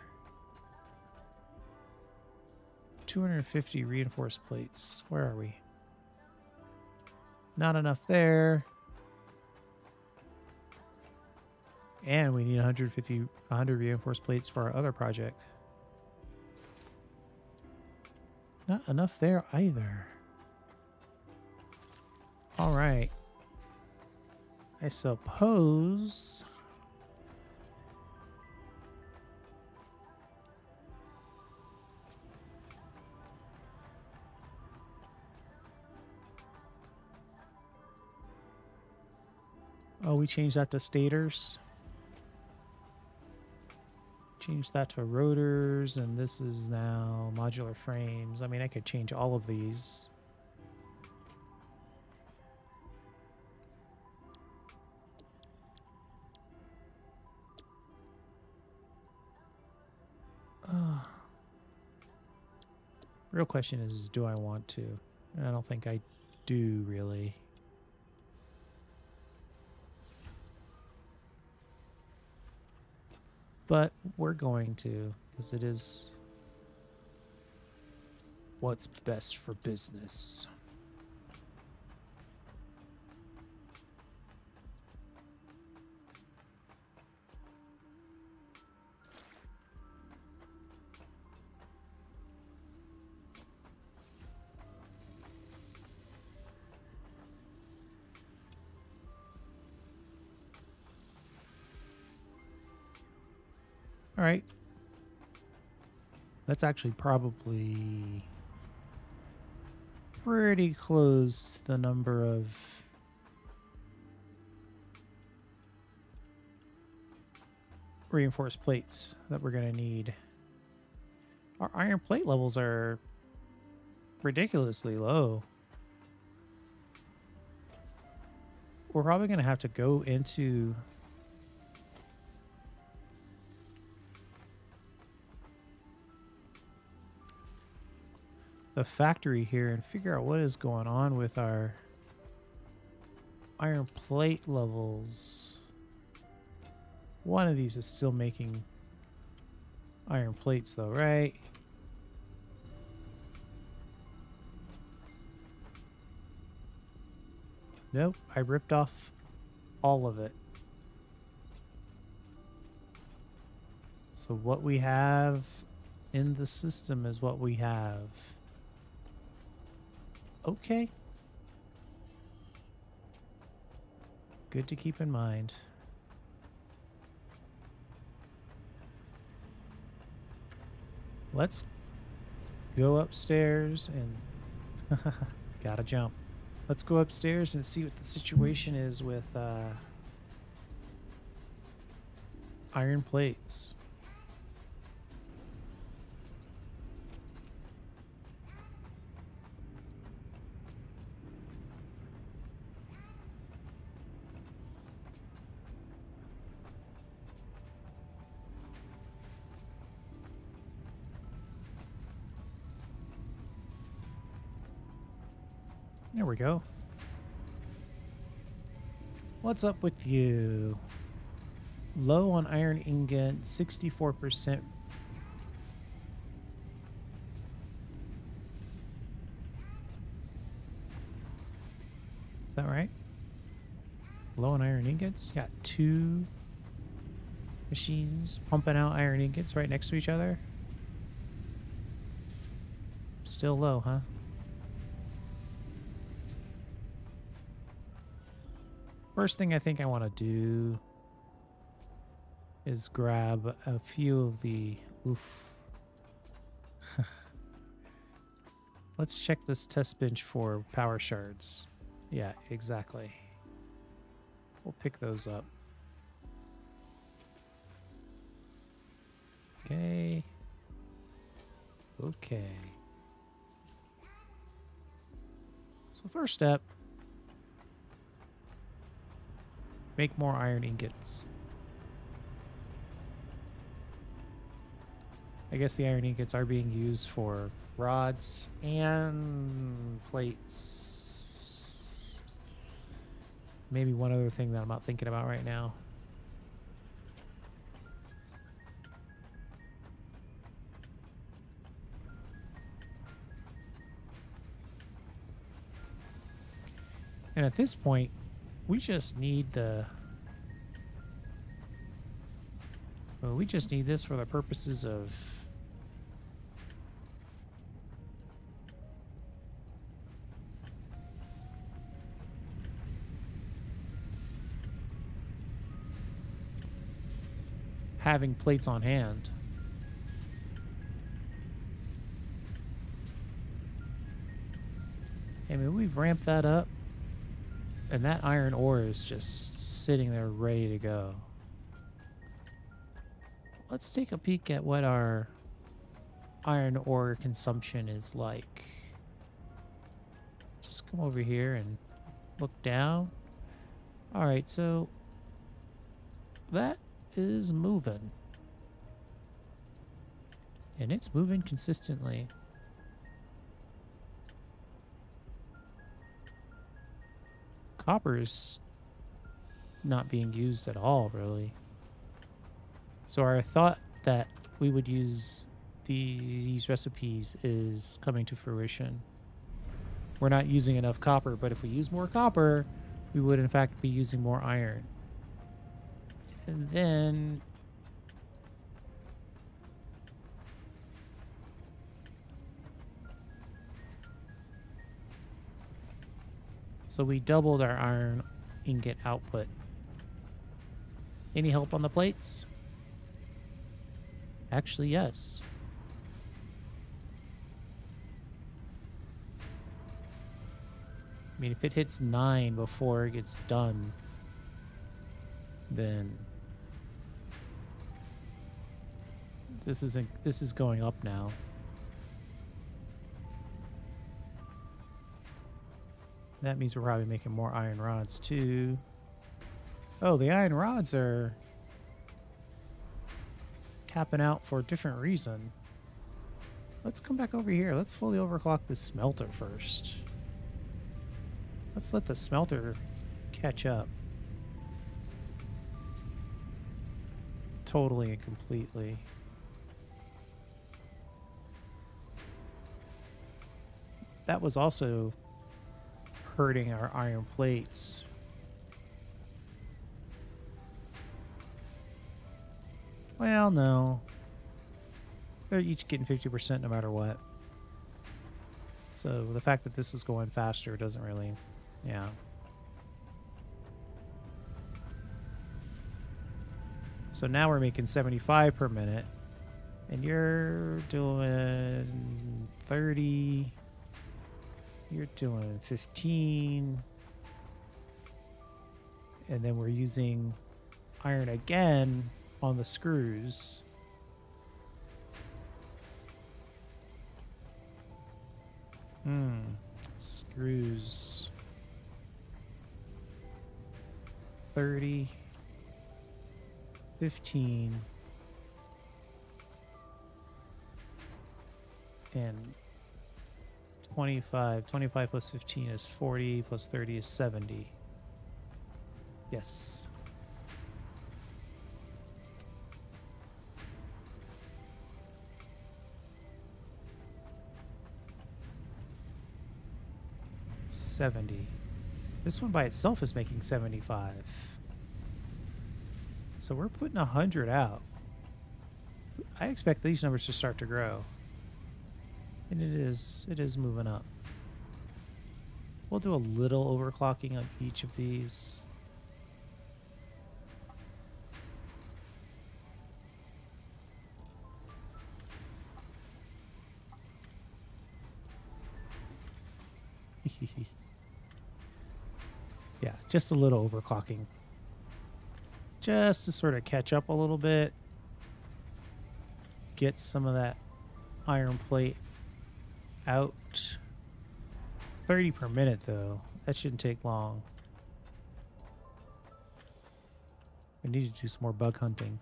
250 reinforced plates. Where are we? Not enough there. And we need 100 reinforced plates for our other project. Not enough there either. All right. I suppose oh, we changed that to stators. Change that to rotors, and this is now modular frames. I mean, I could change all of these. Real question is, do I want to? And I don't think I do, really. But we're going to, because it is what's best for business. All right. That's actually probably pretty close to the number of reinforced plates that we're going to need. Our iron plate levels are ridiculously low. We're probably going to have to go into the factory here and figure out what is going on with our iron plate levels. One of these is still making iron plates though, right? Nope, I ripped off all of it. So what we have in the system is what we have. Okay. Good to keep in mind. Let's go upstairs and gotta jump. Let's go upstairs and see what the situation is with iron plates. There we go. What's up with you? Low on iron ingot, 64%. that right? Low on iron ingots. You got 2 machines pumping out iron ingots right next to each other. Still low, huh? First thing I think I want to do is grab a few of the... Oof. Let's check this test bench for power shards. Yeah, exactly. We'll pick those up. Okay. Okay. So first step, make more iron ingots. I guess the iron ingots are being used for rods and plates. Maybe one other thing that I'm not thinking about right now. And at this point, we just need the... Well, we just need this for the purposes of... having plates on hand. I mean, we've ramped that up. And that iron ore is just sitting there ready to go. Let's take a peek at what our iron ore consumption is like. Just come over here and look down. All right, so that is moving. And it's moving consistently. Copper is not being used at all, really. So our thought that we would use these recipes is coming to fruition. We're not using enough copper, but if we use more copper, we would in fact be using more iron. And then... so we doubled our iron ingot output. Any help on the plates? Actually, yes. I mean, if it hits 9 before it gets done, then this is going up now. That means we're probably making more iron rods too. Oh, the iron rods are capping out for a different reason. Let's come back over here. Let's fully overclock this smelter first. Let's let the smelter catch up. Totally and completely. That was also hurting our iron plates. Well, no. They're each getting 50% no matter what. So the fact that this is going faster doesn't really... yeah. So now we're making 75 per minute. And you're doing 30... You're doing 15. And then we're using iron again on the screws. Screws. 30. 15. And 25. 25 plus 15 is 40, plus 30 is 70. Yes. This one by itself is making 75. So we're putting 100 out. I expect these numbers to start to grow. And it is moving up. We'll do a little overclocking on each of these. Yeah, just a little overclocking. Just to sort of catch up a little bit. Get some of that iron plate out. 30 per minute though. That shouldn't take long. We need to do some more bug hunting.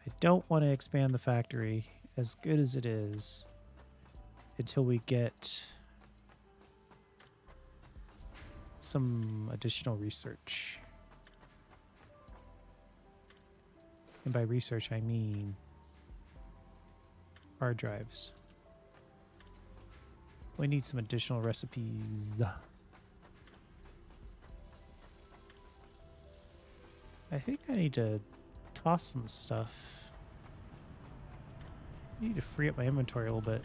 I don't want to expand the factory as good as it is until we get some additional research. And by research, I mean hard drives. We need some additional recipes. I think I need to toss some stuff. I need to free up my inventory a little bit.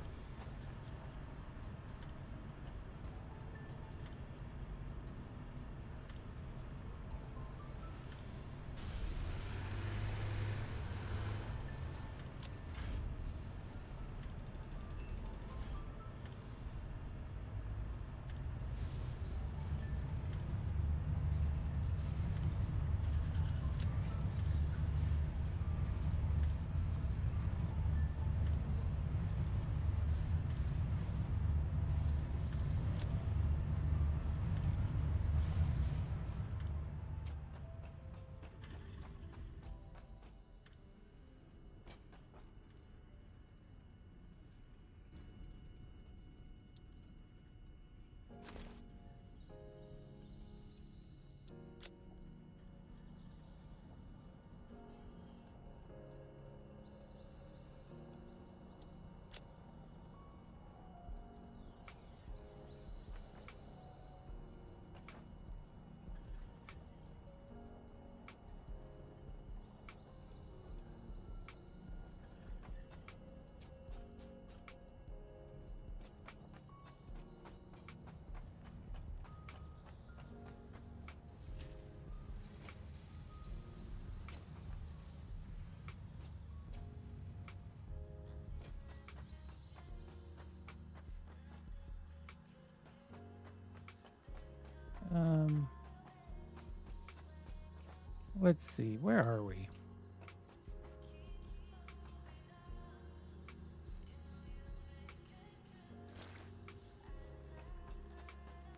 Let's see, where are we?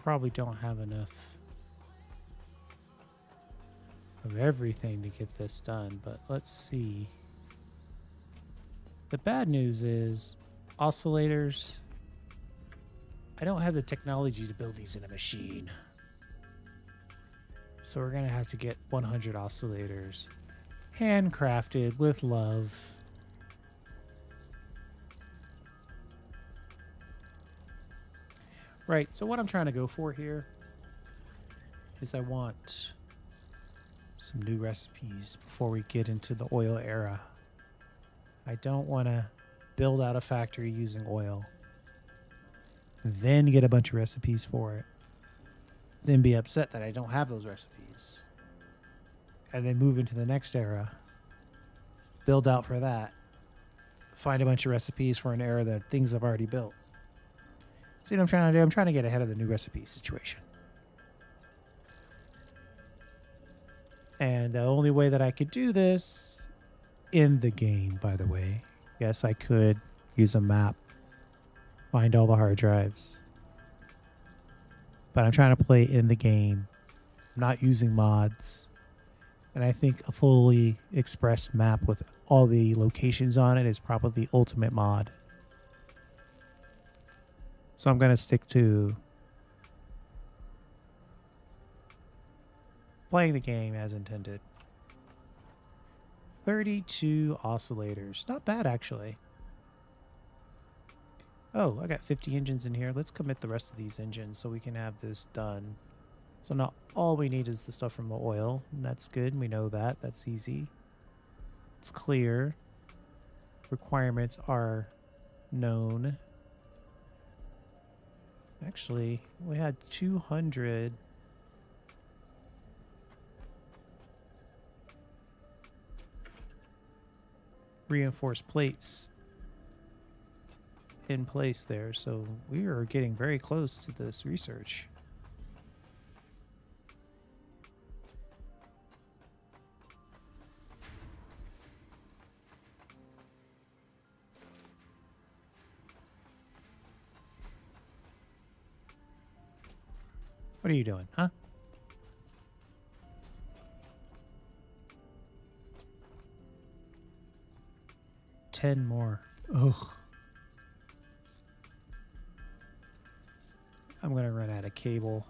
Probably don't have enough of everything to get this done, but let's see. The bad news is oscillators. I don't have the technology to build these in a machine. So we're going to have to get 100 oscillators, handcrafted with love. Right, so what I'm trying to go for here is I want some new recipes before we get into the oil era. I don't want to build out a factory using oil, then get a bunch of recipes for it, then be upset that I don't have those recipes, and then move into the next era, build out for that, find a bunch of recipes for an era that things I've already built. See what I'm trying to do? I'm trying to get ahead of the new recipe situation. And the only way that I could do this in the game, by the way, yes, I could use a map, find all the hard drives. But I'm trying to play in the game, not using mods. And I think a fully expressed map with all the locations on it is probably the ultimate mod. So I'm going to stick to playing the game as intended. 32 oscillators. Not bad, actually. Oh, I got 50 engines in here. Let's commit the rest of these engines so we can have this done. So not all we need is the stuff from the oil. And that's good. We know that. That's easy. It's clear. Requirements are known. Actually, we had 200. Reinforced plates in place there, so we are getting very close to this research. What are you doing, huh? Ten more. Ugh. I'm gonna run out of cable.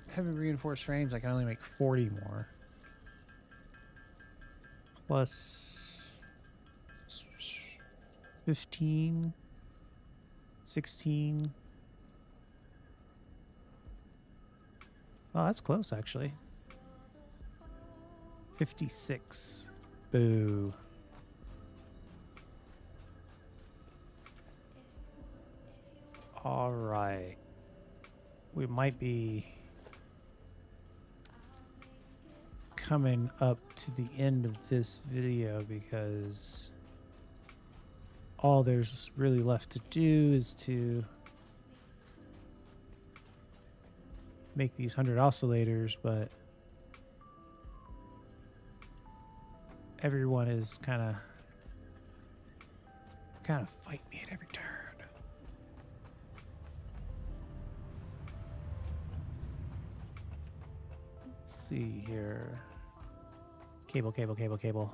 Heavy reinforced frames, I can only make 40 more. Plus 15, 16. Oh, that's close, actually. 56. Boo. All right. We might be coming up to the end of this video because all there's really left to do is to make these 100 oscillators, but everyone is kind of fight me at every turn. Let's see here. Cable, cable, cable, cable.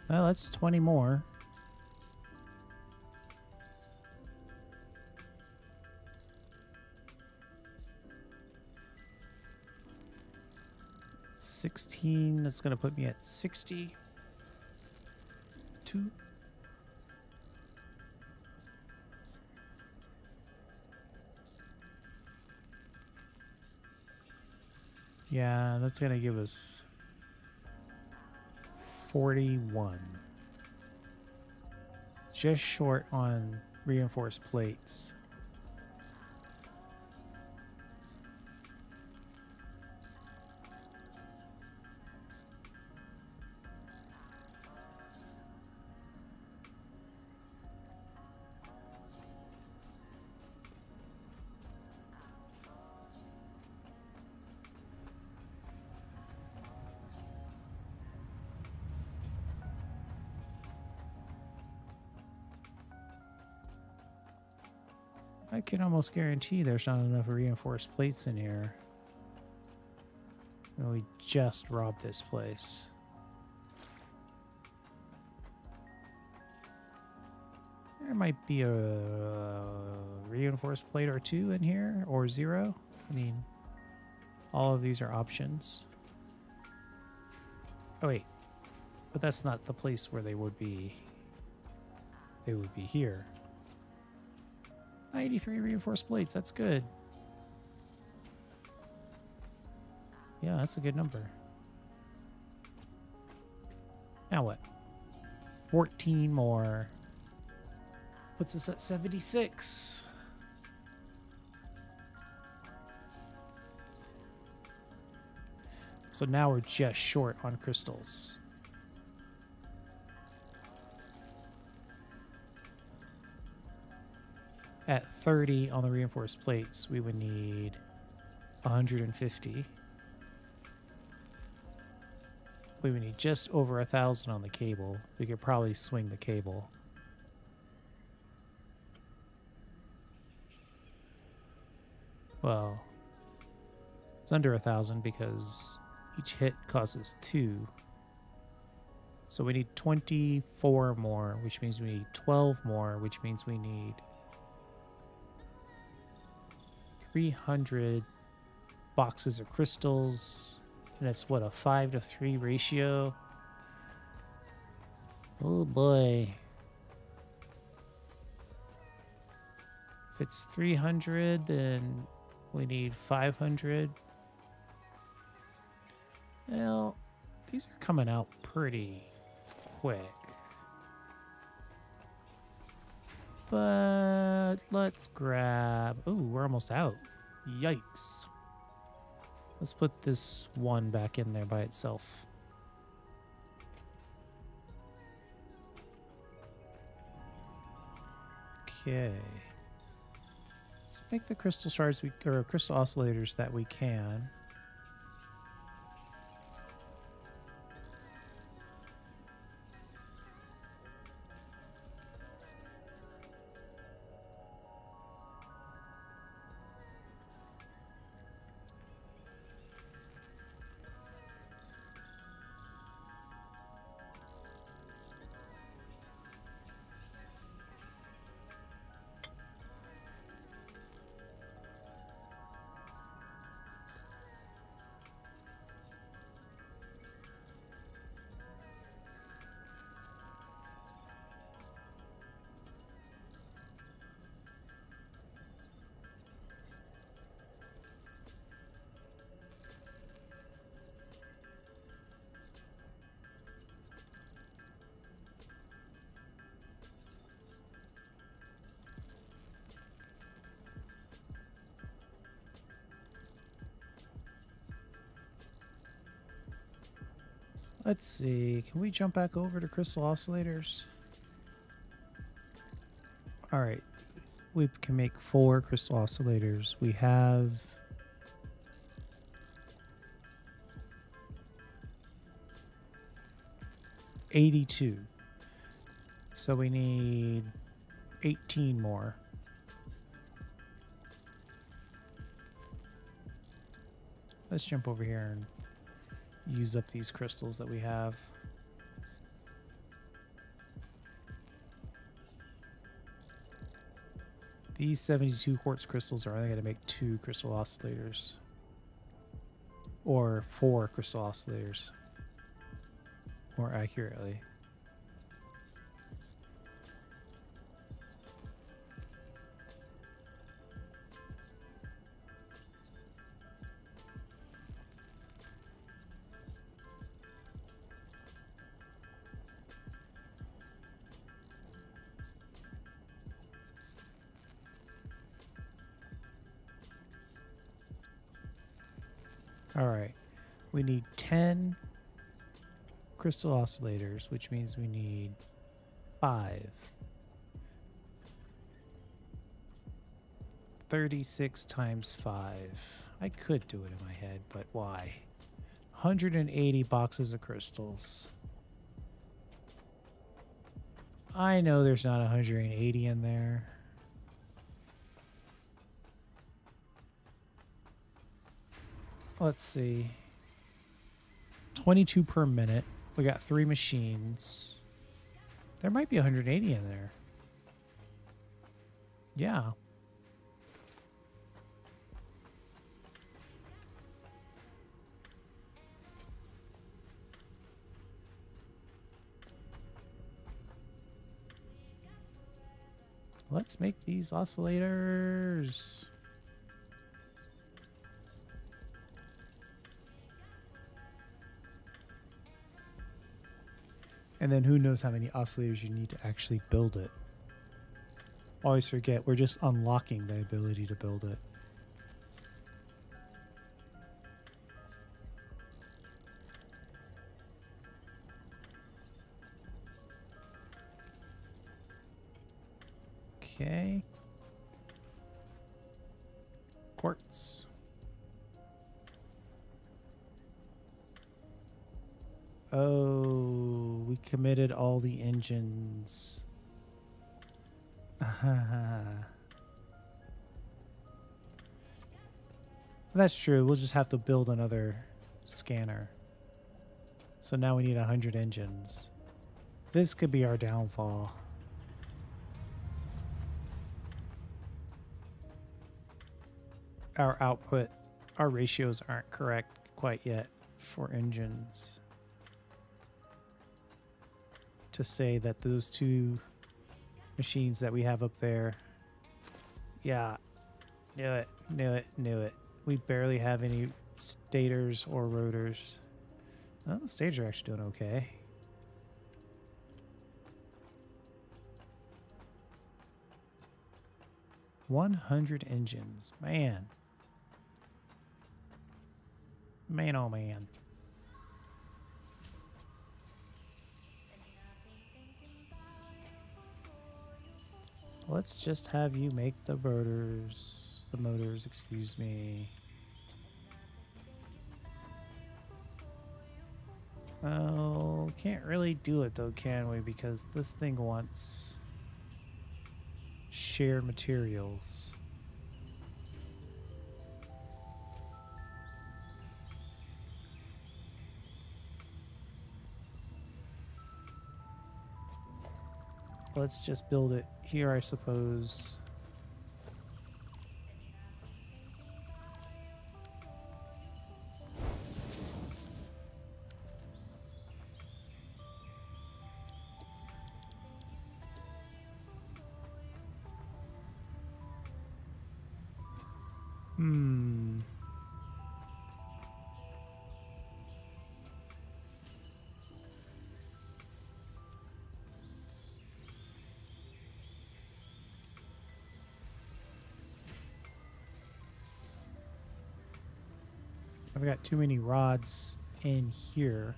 Well, that's 20 more. $16, that's going to put me at 60. 2. Yeah, that's going to give us 41. Just short on reinforced plates. I can almost guarantee there's not enough reinforced plates in here. And we just robbed this place. There might be a reinforced plate or two in here, or 0. I mean, all of these are options. Oh wait, but that's not the place where they would be. They would be here. 93 reinforced plates, that's good. Yeah, that's a good number. Now what? 14 more. Puts us at 76. So now we're just short on crystals. At 30 on the reinforced plates, we would need 150. We would need just over 1,000 on the cable. We could probably swing the cable. Well, it's under 1,000 because each hit causes 2. So we need 24 more, which means we need 12 more, which means we need 300 boxes of crystals. And it's what, a 5-to-3 ratio? Oh boy. If it's 300, then we need 500. Well, these are coming out pretty quick. But let's grab... Ooh, we're almost out. Yikes. Let's put this one back in there by itself. Okay. Let's make the crystal shards or crystal oscillators that we can. Let's see. Can we jump back over to crystal oscillators? All right. We can make 4 crystal oscillators. We have 82. So we need 18 more. Let's jump over here and use up these crystals that we have. These 72 quartz crystals are only going to make 2 crystal oscillators. Or 4 crystal oscillators. More accurately. All right, we need 10 crystal oscillators, which means we need 5. 36 times 5. I could do it in my head, but why? 180 boxes of crystals. I know there's not 180 in there. Let's see. 22 per minute. We got 3 machines. There might be 180 in there. Yeah. Let's make these oscillators. And then who knows how many oscillators you need to actually build it. Always forget, we're just unlocking the ability to build it. Okay. Quartz. Oh, we committed all the engines. That's true. We'll just have to build another scanner. So now we need 100 engines. This could be our downfall. Our output, our ratios aren't correct quite yet for engines. To say that those two machines that we have up there, yeah, knew it, knew it, knew it. We barely have any stators or rotors. Well, the stators are actually doing okay. $100 engines, man. Man, oh man. Let's just have you make the motors, excuse me. Oh, can't really do it though, can we? Because this thing wants shared materials. Let's just build it here, I suppose. I've got too many rods in here.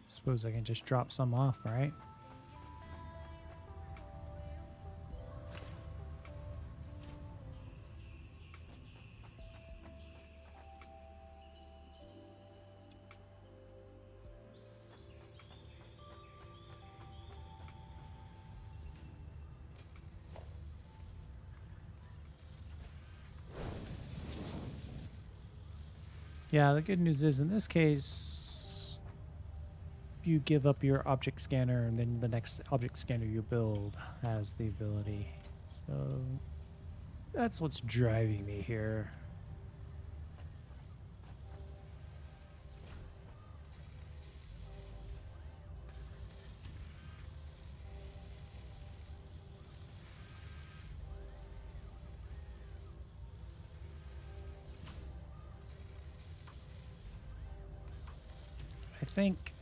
Suppose I can just drop some off, right? Yeah, the good news is in this case, you give up your object scanner and then the next object scanner you build has the ability. So that's what's driving me here. I think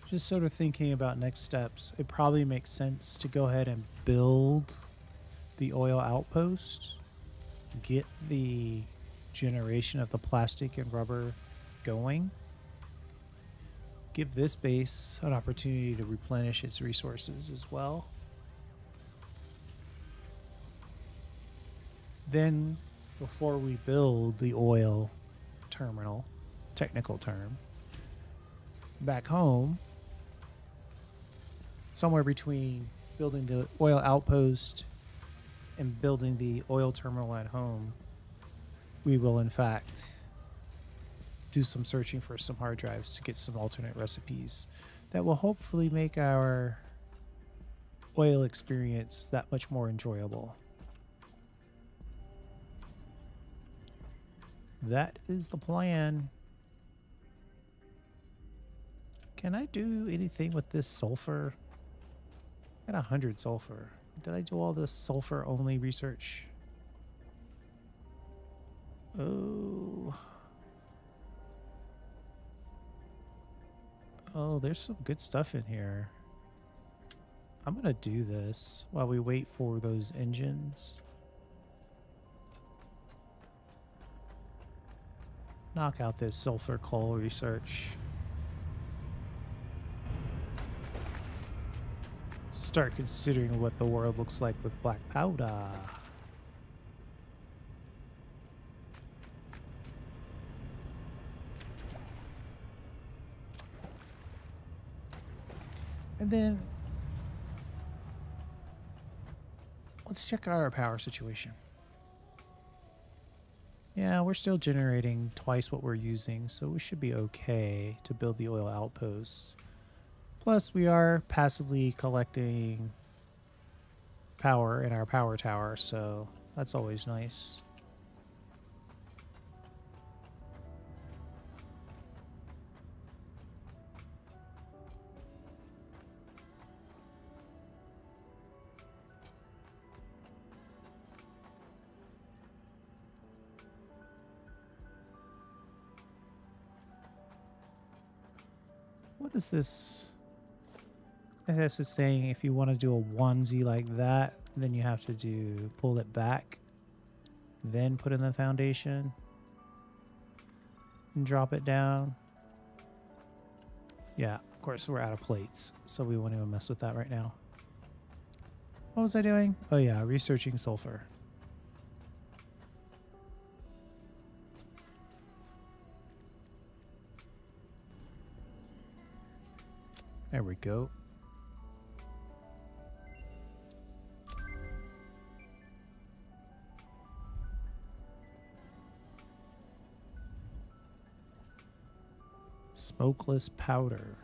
just sort of thinking about next steps, it probably makes sense to go ahead and build the oil outpost, get the generation of the plastic and rubber going, give this base an opportunity to replenish its resources as well. Then, before we build the oil terminal, technical term, back home, somewhere between building the oil outpost and building the oil terminal at home, we will in fact do some searching for some hard drives to get some alternate recipes that will hopefully make our oil experience that much more enjoyable. That is the plan. Can I do anything with this sulfur? I got 100 sulfur. Did I do all this sulfur only research? Oh. Oh, there's some good stuff in here. I'm gonna do this while we wait for those engines. Knock out this sulfur coal research. start considering what the world looks like with black powder. And then let's check out our power situation. Yeah, we're still generating twice what we're using, so we should be okay to build the oil outpost. Plus, we are passively collecting power in our power tower, so that's always nice. What is this? I guess it's saying if you want to do a onesie like that, then you have to pull it back, then put in the foundation and drop it down. Yeah, of course we're out of plates, so we won't even mess with that right now. What was I doing? Oh yeah, researching sulfur. There we go. Smokeless powder.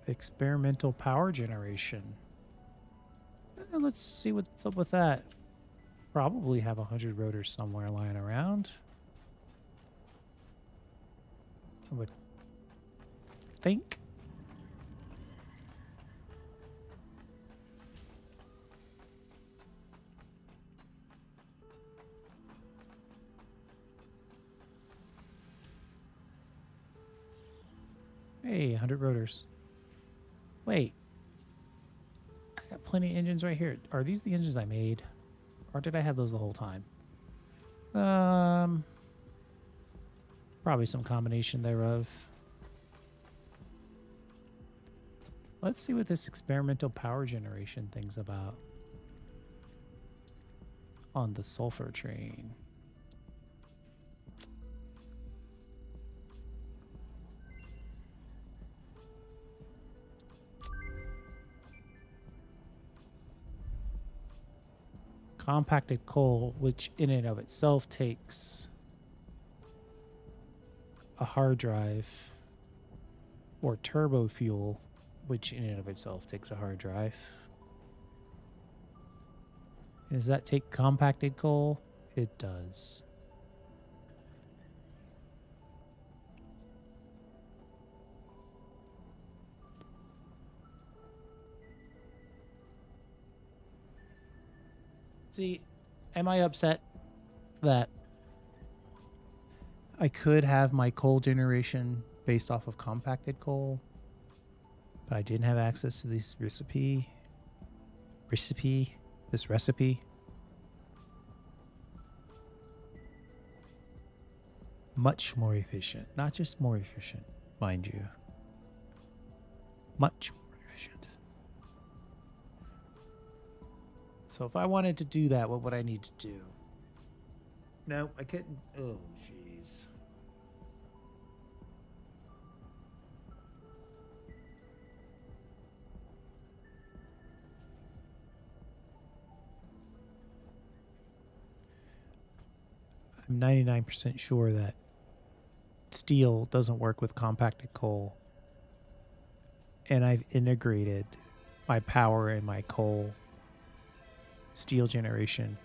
Experimental power generation. Let's see what's up with that. Probably have 100 rotors somewhere lying around. I would think. Hey, 100 rotors. Wait. I got plenty of engines right here. Are these the engines I made? Or did I have those the whole time? Probably some combination thereof. Let's see what this experimental power generation thing's about. On the sulfur train. Compacted coal, which in and of itself takes a hard drive, or turbo fuel, which in and of itself takes a hard drive. And does that take compacted coal? It does. See, am I upset that I could have my coal generation based off of compacted coal, but I didn't have access to this recipe? Much more efficient. Not just more efficient, mind you. Much more efficient. So if I wanted to do that, what would I need to do? No, I couldn't. Oh, jeez. I'm 99% sure that steel doesn't work with compacted coal. And I've integrated my power and my coal steel generation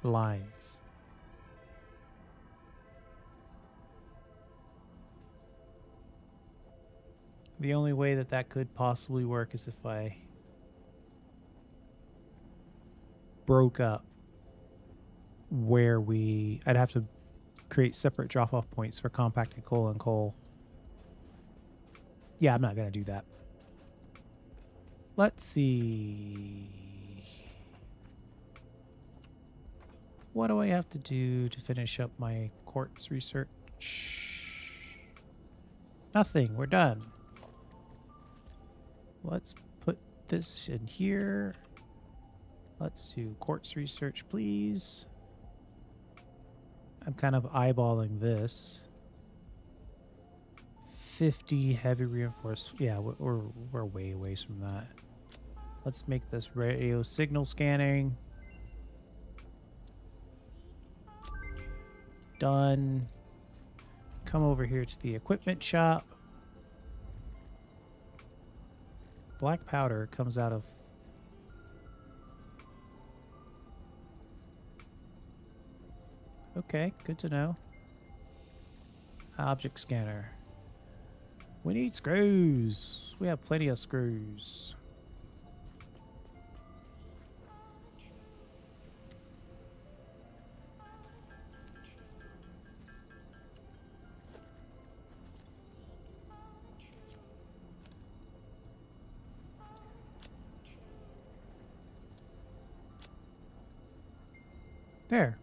lines. The only way that that could possibly work is if I broke up where I'd have to create separate drop-off points for compacted coal and coal. Yeah, I'm not going to do that. Let's see. What do I have to do to finish up my quartz research? Nothing. We're done. Let's put this in here. Let's do Quartz Research, please. I'm kind of eyeballing this. 50 heavy reinforced. Yeah, we're way away from that. Let's make this radio signal scanning. Done. Come over here to the equipment shop. Black powder comes out of... Okay, good to know. Object scanner. We need screws. We have plenty of screws. There.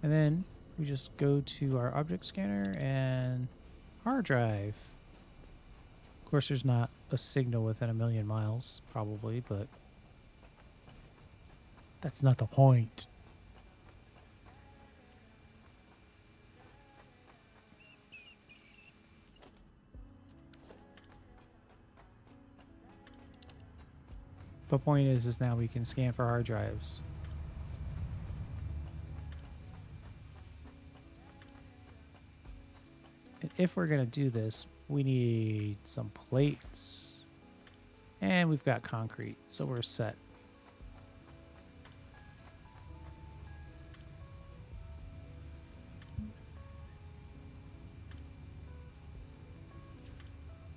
And then we just go to our object scanner and hard drive. Of course, there's not a signal within a million miles, probably, but that's not the point. The point is now we can scan for hard drives. And if we're going to do this, we need some plates. And we've got concrete, so we're set.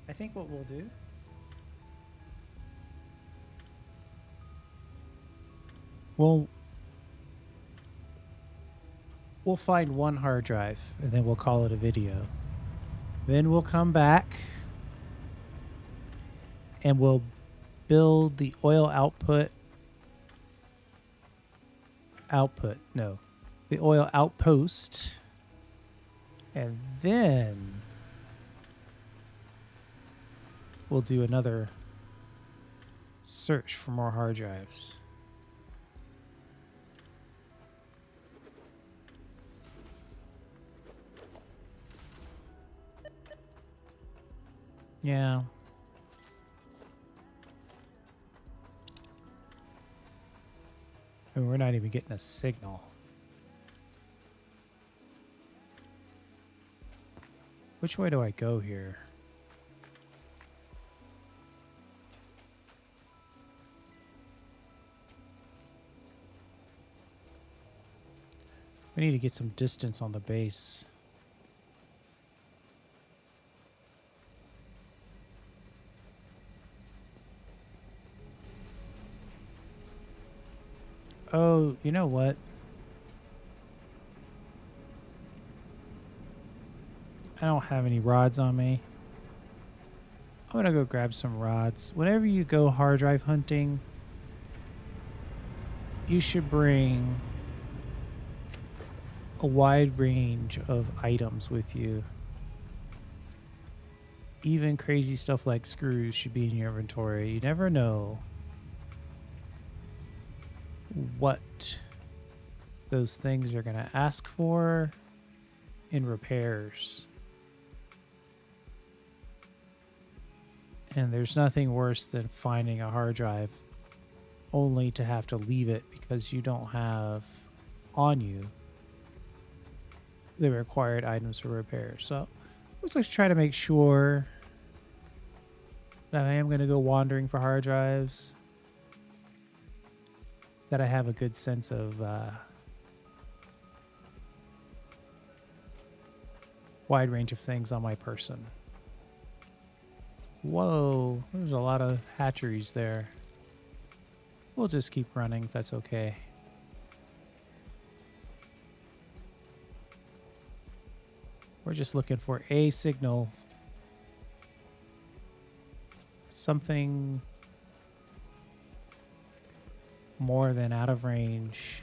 I think what we'll do... We'll find one hard drive, and then we'll call it a video. Then we'll come back and we'll build the oil the oil outpost, and then we'll do another search for more hard drives. Yeah. And we're not even getting a signal. Which way do I go here? We need to get some distance on the base. Oh, you know what? I don't have any rods on me. I'm gonna go grab some rods. Whenever you go hard drive hunting, you should bring a wide range of items with you. Even crazy stuff like screws should be in your inventory. You never know what those things are going to ask for in repairs. And there's nothing worse than finding a hard drive only to have to leave it because you don't have on you the required items for repair. So let's like try to make sure that I am going to go wandering for hard drives, that I have a good sense of wide range of things on my person. Whoa, there's a lot of hatcheries there. We'll just keep running if that's okay. We're just looking for a signal. Something more than out of range.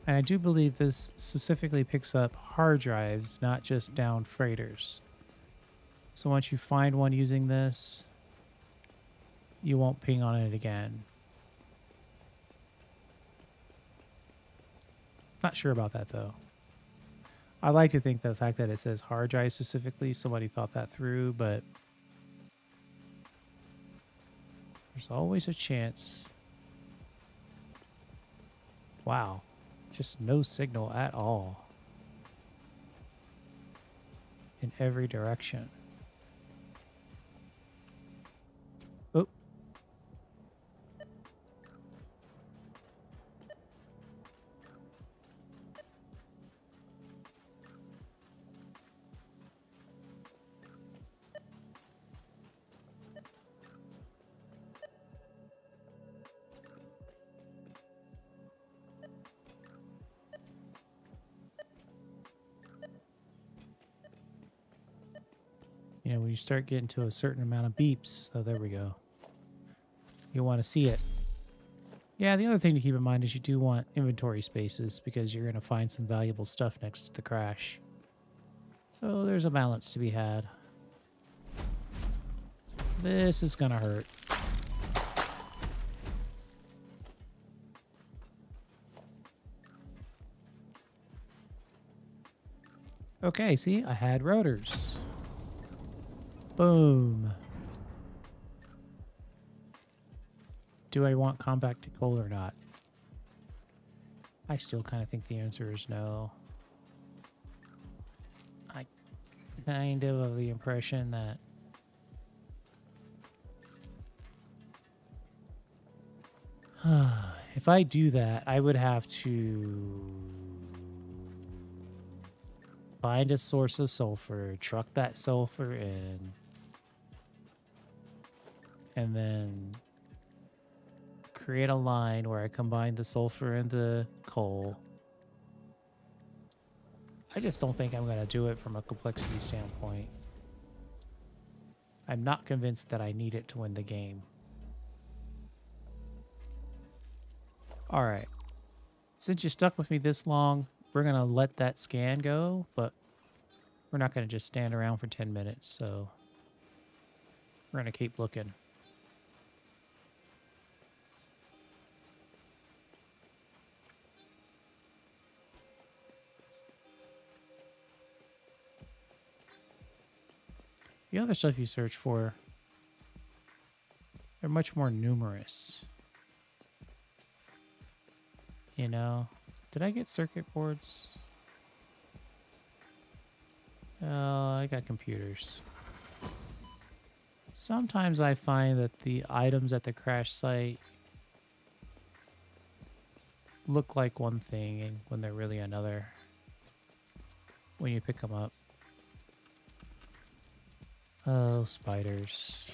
And I do believe this specifically picks up hard drives, not just down freighters. So once you find one using this, you won't ping on it again. Not sure about that though. I like to think the fact that it says hard drive specifically, somebody thought that through, but there's always a chance. Wow. Just no signal at all. In every direction. Oh. You know, when you start getting to a certain amount of beeps, oh, there we go. You want to see it. Yeah, the other thing to keep in mind is you do want inventory spaces because you're going to find some valuable stuff next to the crash. So there's a balance to be had. This is going to hurt. Okay, see, I had rotors. Boom. Do I want compact coal or not? I still kind of think the answer is no. I kind of have the impression that if I do that, I would have to find a source of sulfur, truck that sulfur in, and then create a line where I combine the sulfur and the coal. I just don't think I'm going to do it from a complexity standpoint. I'm not convinced that I need it to win the game. All right. Since you stuck with me this long, we're going to let that scan go, but we're not going to just stand around for 10 minutes, so we're going to keep looking. The other stuff you search for, they're much more numerous. You know? Did I get circuit boards? Oh, I got computers. Sometimes I find that the items at the crash site look like one thing and when they're really another when you pick them up. Oh, spiders.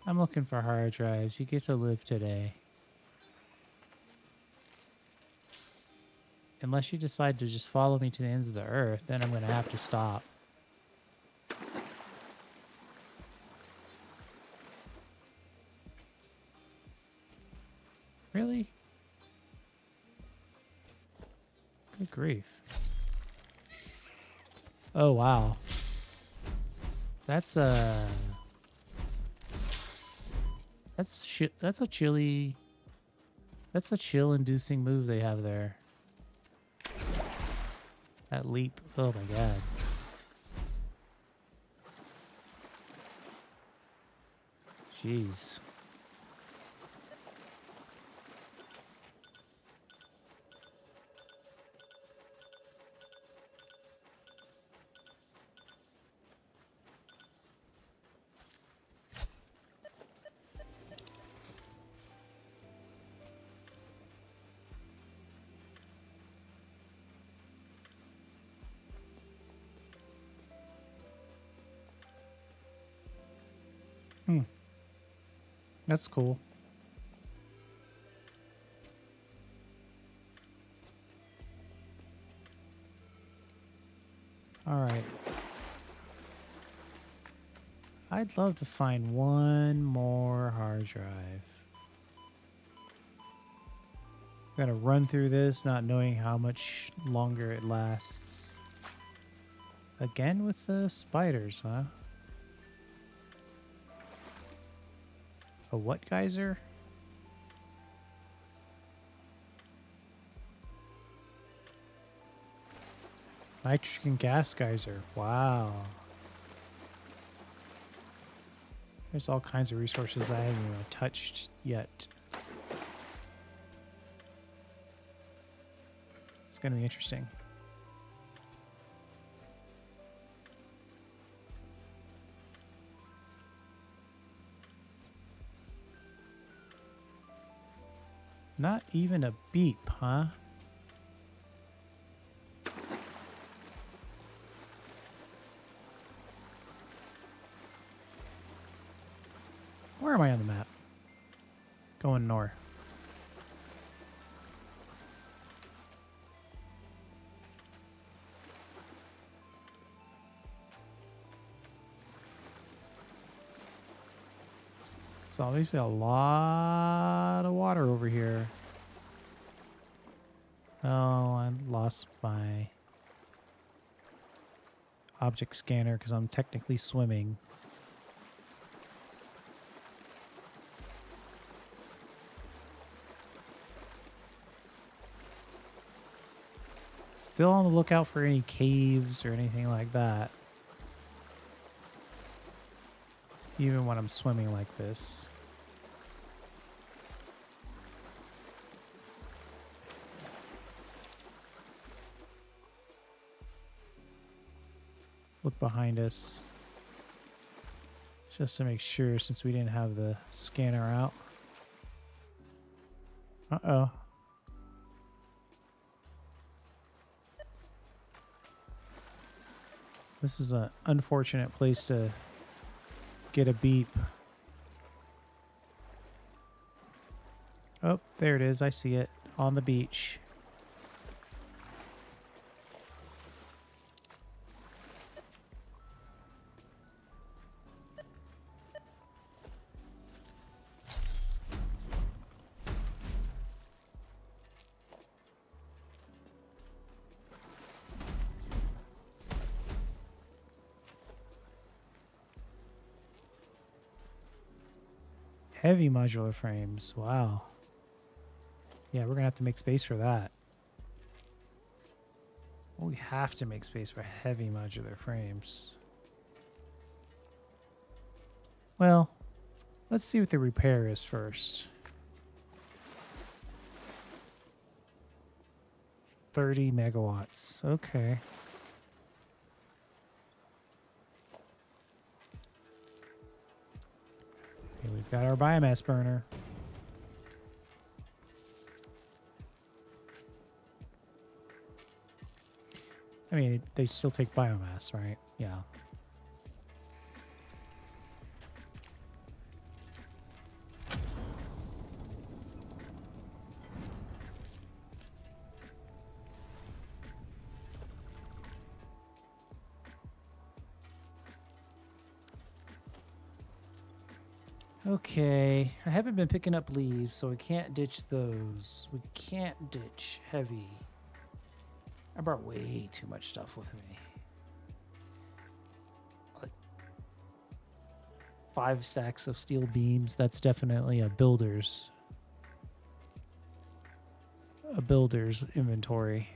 I'm looking for hard drives. You get to live today. Unless you decide to just follow me to the ends of the earth, then I'm going to have to stop. Really? Good grief. Oh, wow. That's a chill-inducing move they have there. That leap. Oh my god. Jeez. That's cool. All right. I'd love to find one more hard drive. I'm gonna run through this, not knowing how much longer it lasts. Again with the spiders, huh? A what geyser? Nitrogen gas geyser. Wow. There's all kinds of resources I haven't even touched yet. It's going to be interesting. Not even a beep, huh? Where am I on the map? Going north. So obviously a lot of water over here. Oh, I lost my object scanner because I'm technically swimming. Still on the lookout for any caves or anything like that. Even when I'm swimming like this. Look behind us. Just to make sure, since we didn't have the scanner out. Uh-oh. This is an unfortunate place to get a beep. Oh, there it is. I see it on the beach. Heavy modular frames. Wow. Yeah, we're going to have to make space for that. We have to make space for heavy modular frames. Well, let's see what the repair is first. 30 megawatts. Okay. Okay, we've got our biomass burner. I mean, they still take biomass, right? Yeah. Okay, I haven't been picking up leaves, so we can't ditch those. We can't ditch heavy. I brought way too much stuff with me. Like 5 stacks of steel beams. That's definitely a builder's inventory.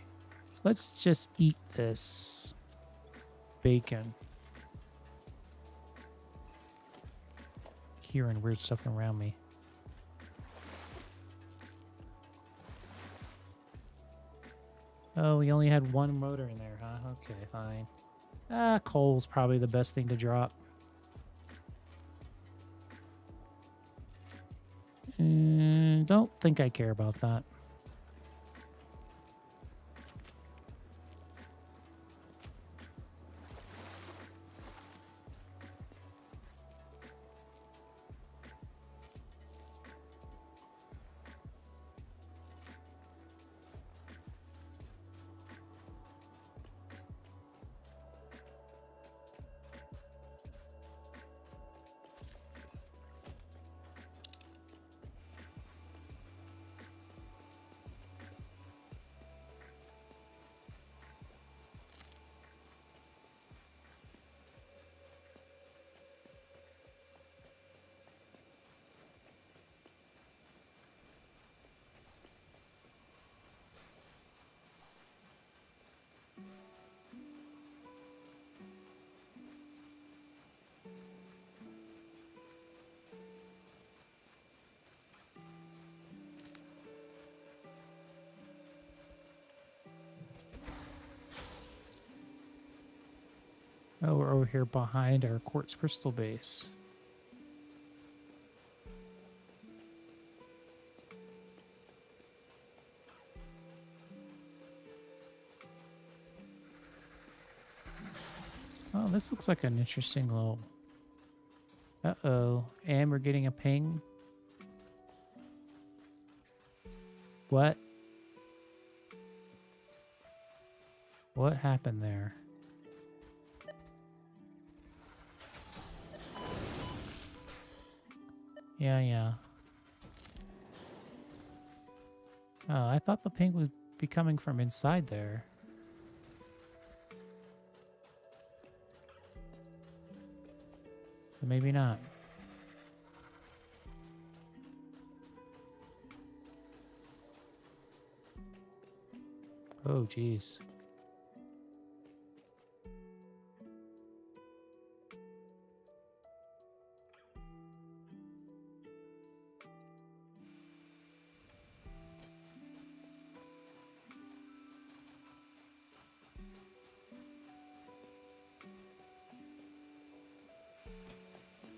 Let's just eat this bacon. Hearing weird stuff around me. Oh, we only had one motor in there, huh? Okay, fine. Coal's probably the best thing to drop. Don't think I care about that. Oh, we're over here behind our quartz crystal base. Oh, this looks like an interesting little... Uh-oh. And we're getting a ping. What? What happened there? Yeah. Oh, I thought the ping would be coming from inside there. But maybe not. Oh, geez.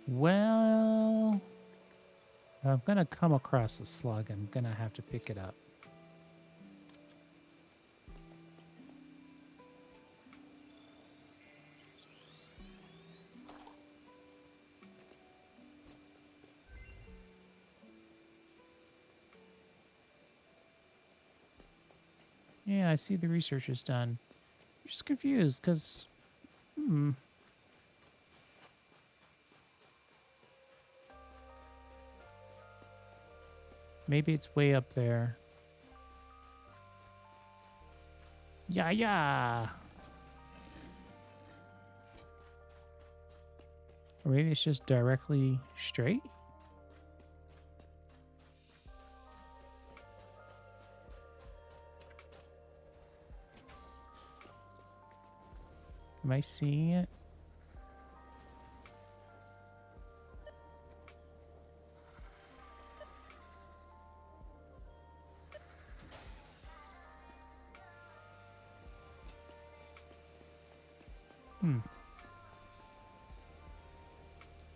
Well, I'm going to come across a slug. I'm going to have to pick it up. Yeah, I see the research is done. I'm just confused because... Maybe it's way up there. Yeah. Or maybe it's just directly straight? Am I seeing it?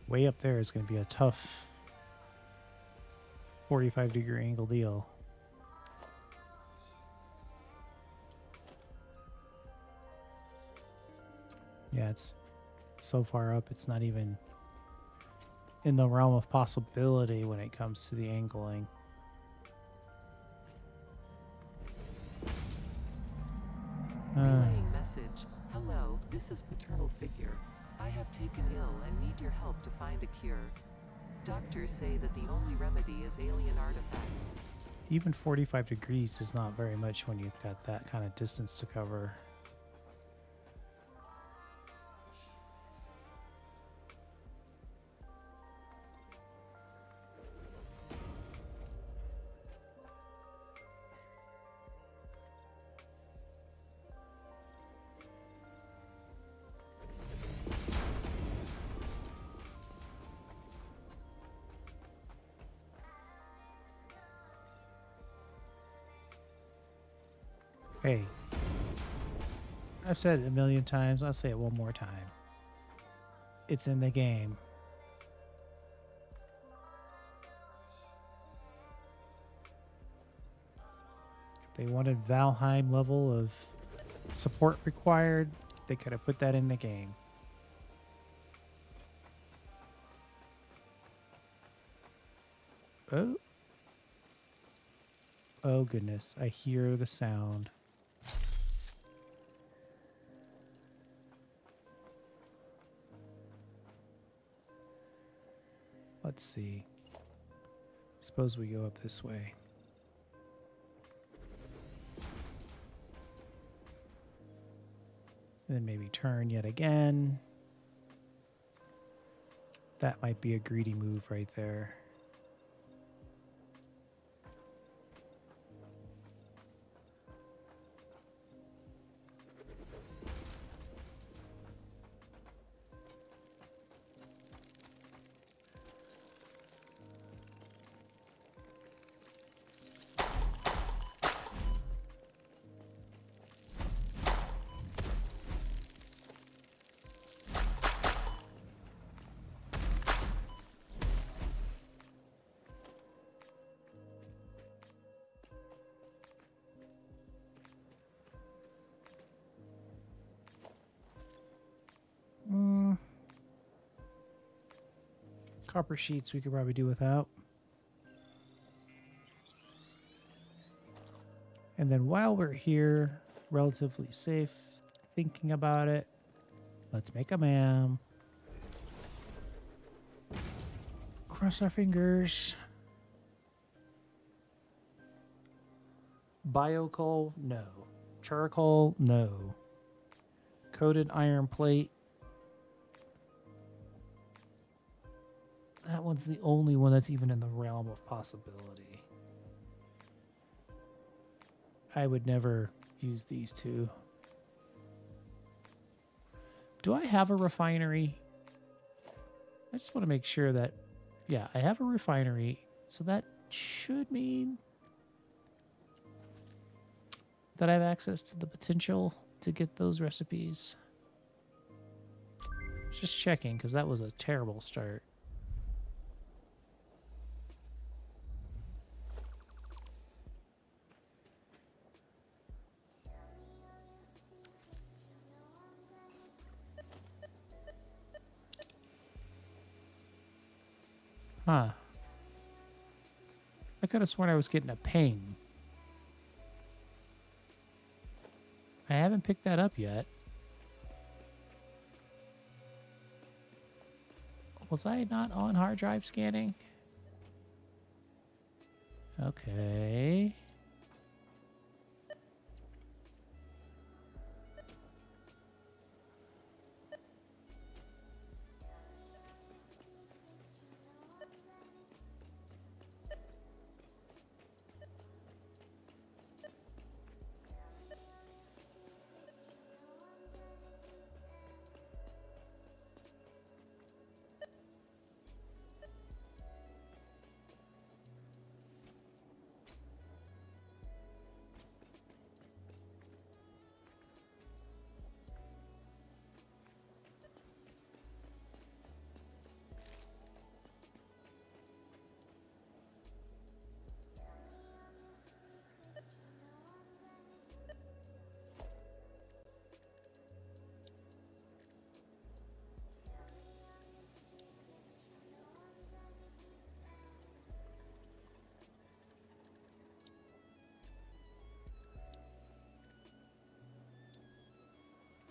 Way up there is going to be a tough 45-degree angle deal. Yeah, it's so far up, it's not even in the realm of possibility when it comes to the angling. Relaying message. Hello, this is paternal figure. I have taken ill and need your help to find a cure. Doctors say that the only remedy is alien artifacts. Even 45 degrees is not very much when you've got that kind of distance to cover. Hey, I've said it a million times. I'll say it one more time. It's in the game. If they wanted Valheim level of support required, they could have put that in the game. Oh. Oh goodness, I hear the sound. Let's see. Suppose we go up this way. Then maybe turn yet again. That might be a greedy move right there. Copper sheets we could probably do without. And then while we're here, relatively safe, thinking about it, let's make a mam. Cross our fingers. Bio-coal? No. Charcoal? No. Coated iron plate? That one's the only one that's even in the realm of possibility. I would never use these two. Do I have a refinery? I just want to make sure that, yeah, I have a refinery. So that should mean that I have access to the potential to get those recipes. Just checking, because that was a terrible start. Huh. I could have sworn I was getting a ping. I haven't picked that up yet. Was I not on hard drive scanning? Okay.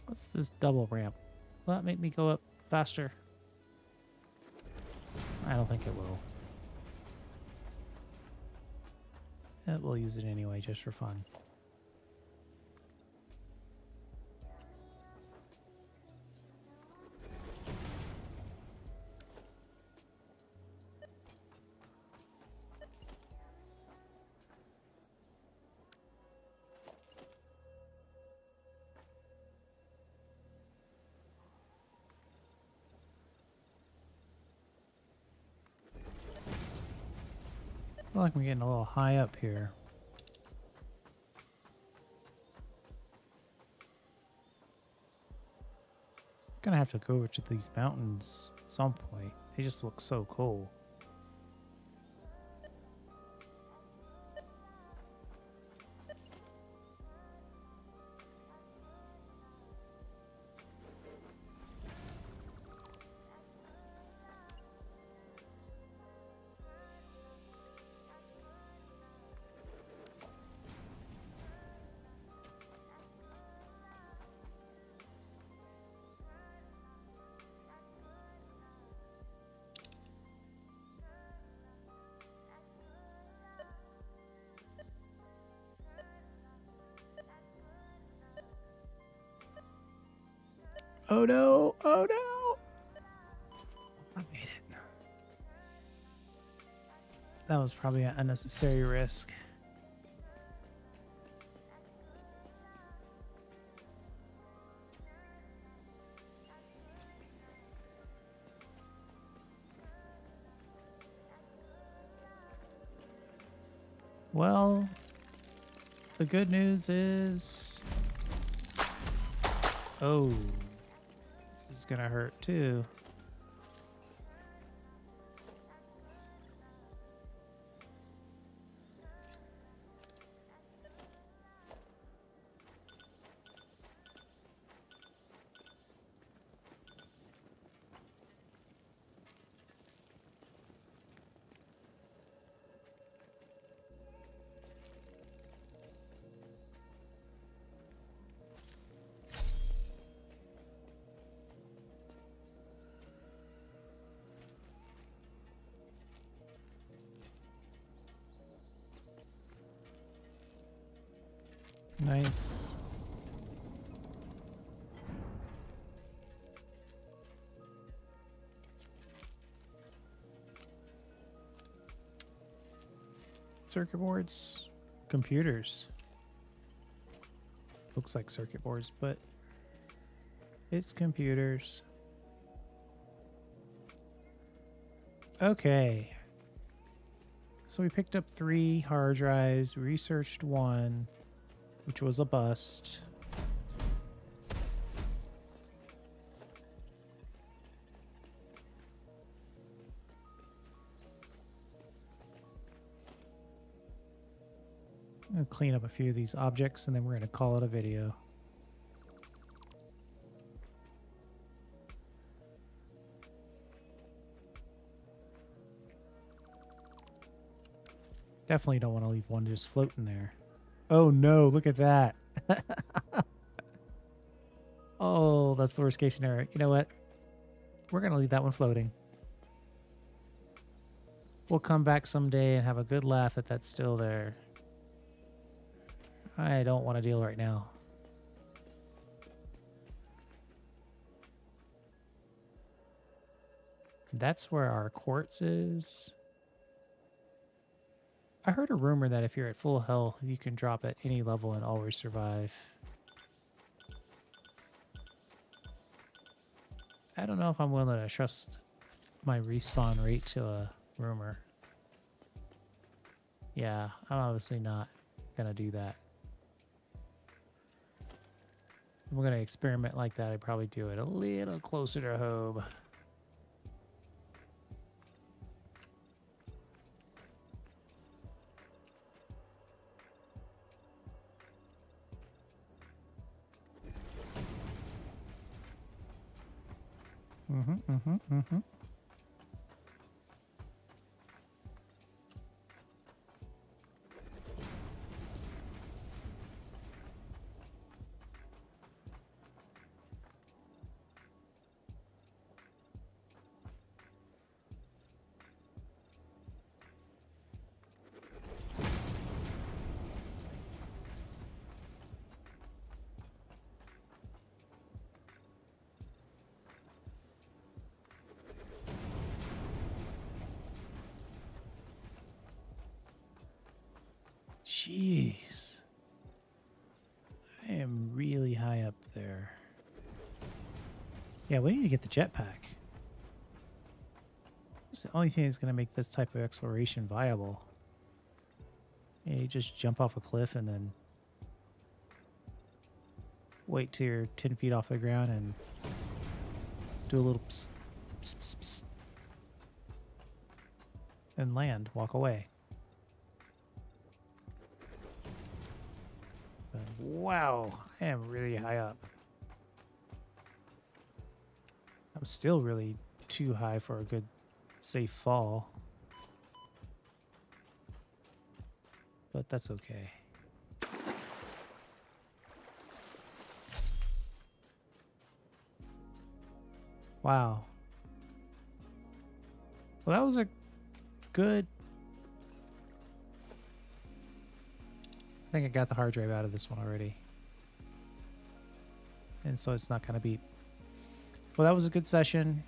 What's this double ramp? Will that make me go up faster? I don't think it will. We'll use it anyway, just for fun. I feel like I'm getting a little high up here. Gonna have to go over to these mountains at some point. They just look so cool. Oh no! Oh no! I made it. That was probably an unnecessary risk. Well, the good news is... Oh, this is gonna hurt too. Nice. Circuit boards, computers. Looks like circuit boards, but it's computers. Okay. So we picked up 3 hard drives, researched 1, which was a bust. I'm going to clean up a few of these objects and then we're going to call it a video. Definitely don't want to leave one just floating there. Oh no, look at that. Oh, that's the worst case scenario. You know what? We're going to leave that one floating. We'll come back someday and have a good laugh that that's still there. I don't want to deal right now. That's where our quartz is. I heard a rumor that if you're at full health, you can drop at any level and always survive. I don't know if I'm willing to trust my respawn rate to a rumor. Yeah, I'm obviously not going to do that. If we're going to experiment like that, I'd probably do it a little closer to home. Mm-hmm. Jeez. I am really high up there. Yeah, we need to get the jetpack. It's the only thing that's going to make this type of exploration viable. Yeah, you just jump off a cliff and then wait till you're 10 feet off the ground and do a little psst, psst, psst, psst, and land, walk away. But wow, I am really high up. I'm still really too high for a good safe fall. But that's okay. Wow. Well, that was a good... I think I got the hard drive out of this one already. And so it's not going to beep. Well, that was a good session.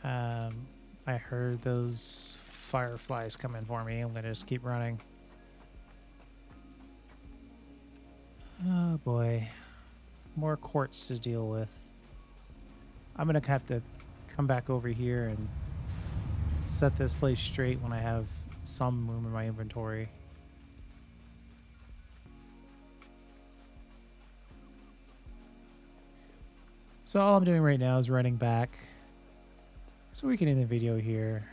I heard those fireflies coming for me. I'm going to just keep running. Oh boy. More quartz to deal with. I'm going to have to come back over here and set this place straight when I have some room in my inventory. So all I'm doing right now is running back so we can end the video here.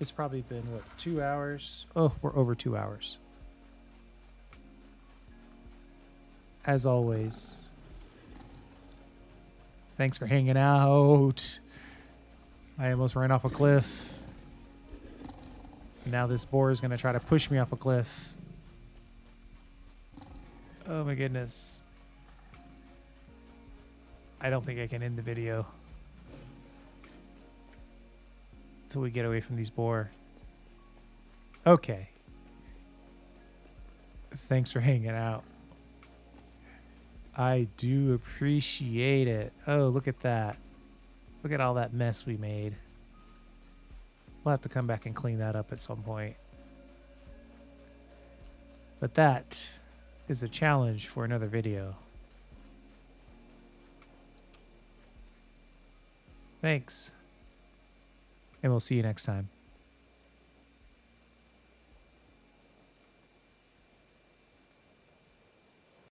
It's probably been, what, 2 hours? Oh, we're over 2 hours. As always, thanks for hanging out. I almost ran off a cliff. Now this boar is going to try to push me off a cliff. Oh my goodness. I don't think I can end the video until we get away from these boar. Okay. Thanks for hanging out. I do appreciate it. Oh, look at that. Look at all that mess we made. We'll have to come back and clean that up at some point. But that is a challenge for another video. Thanks. And we'll see you next time.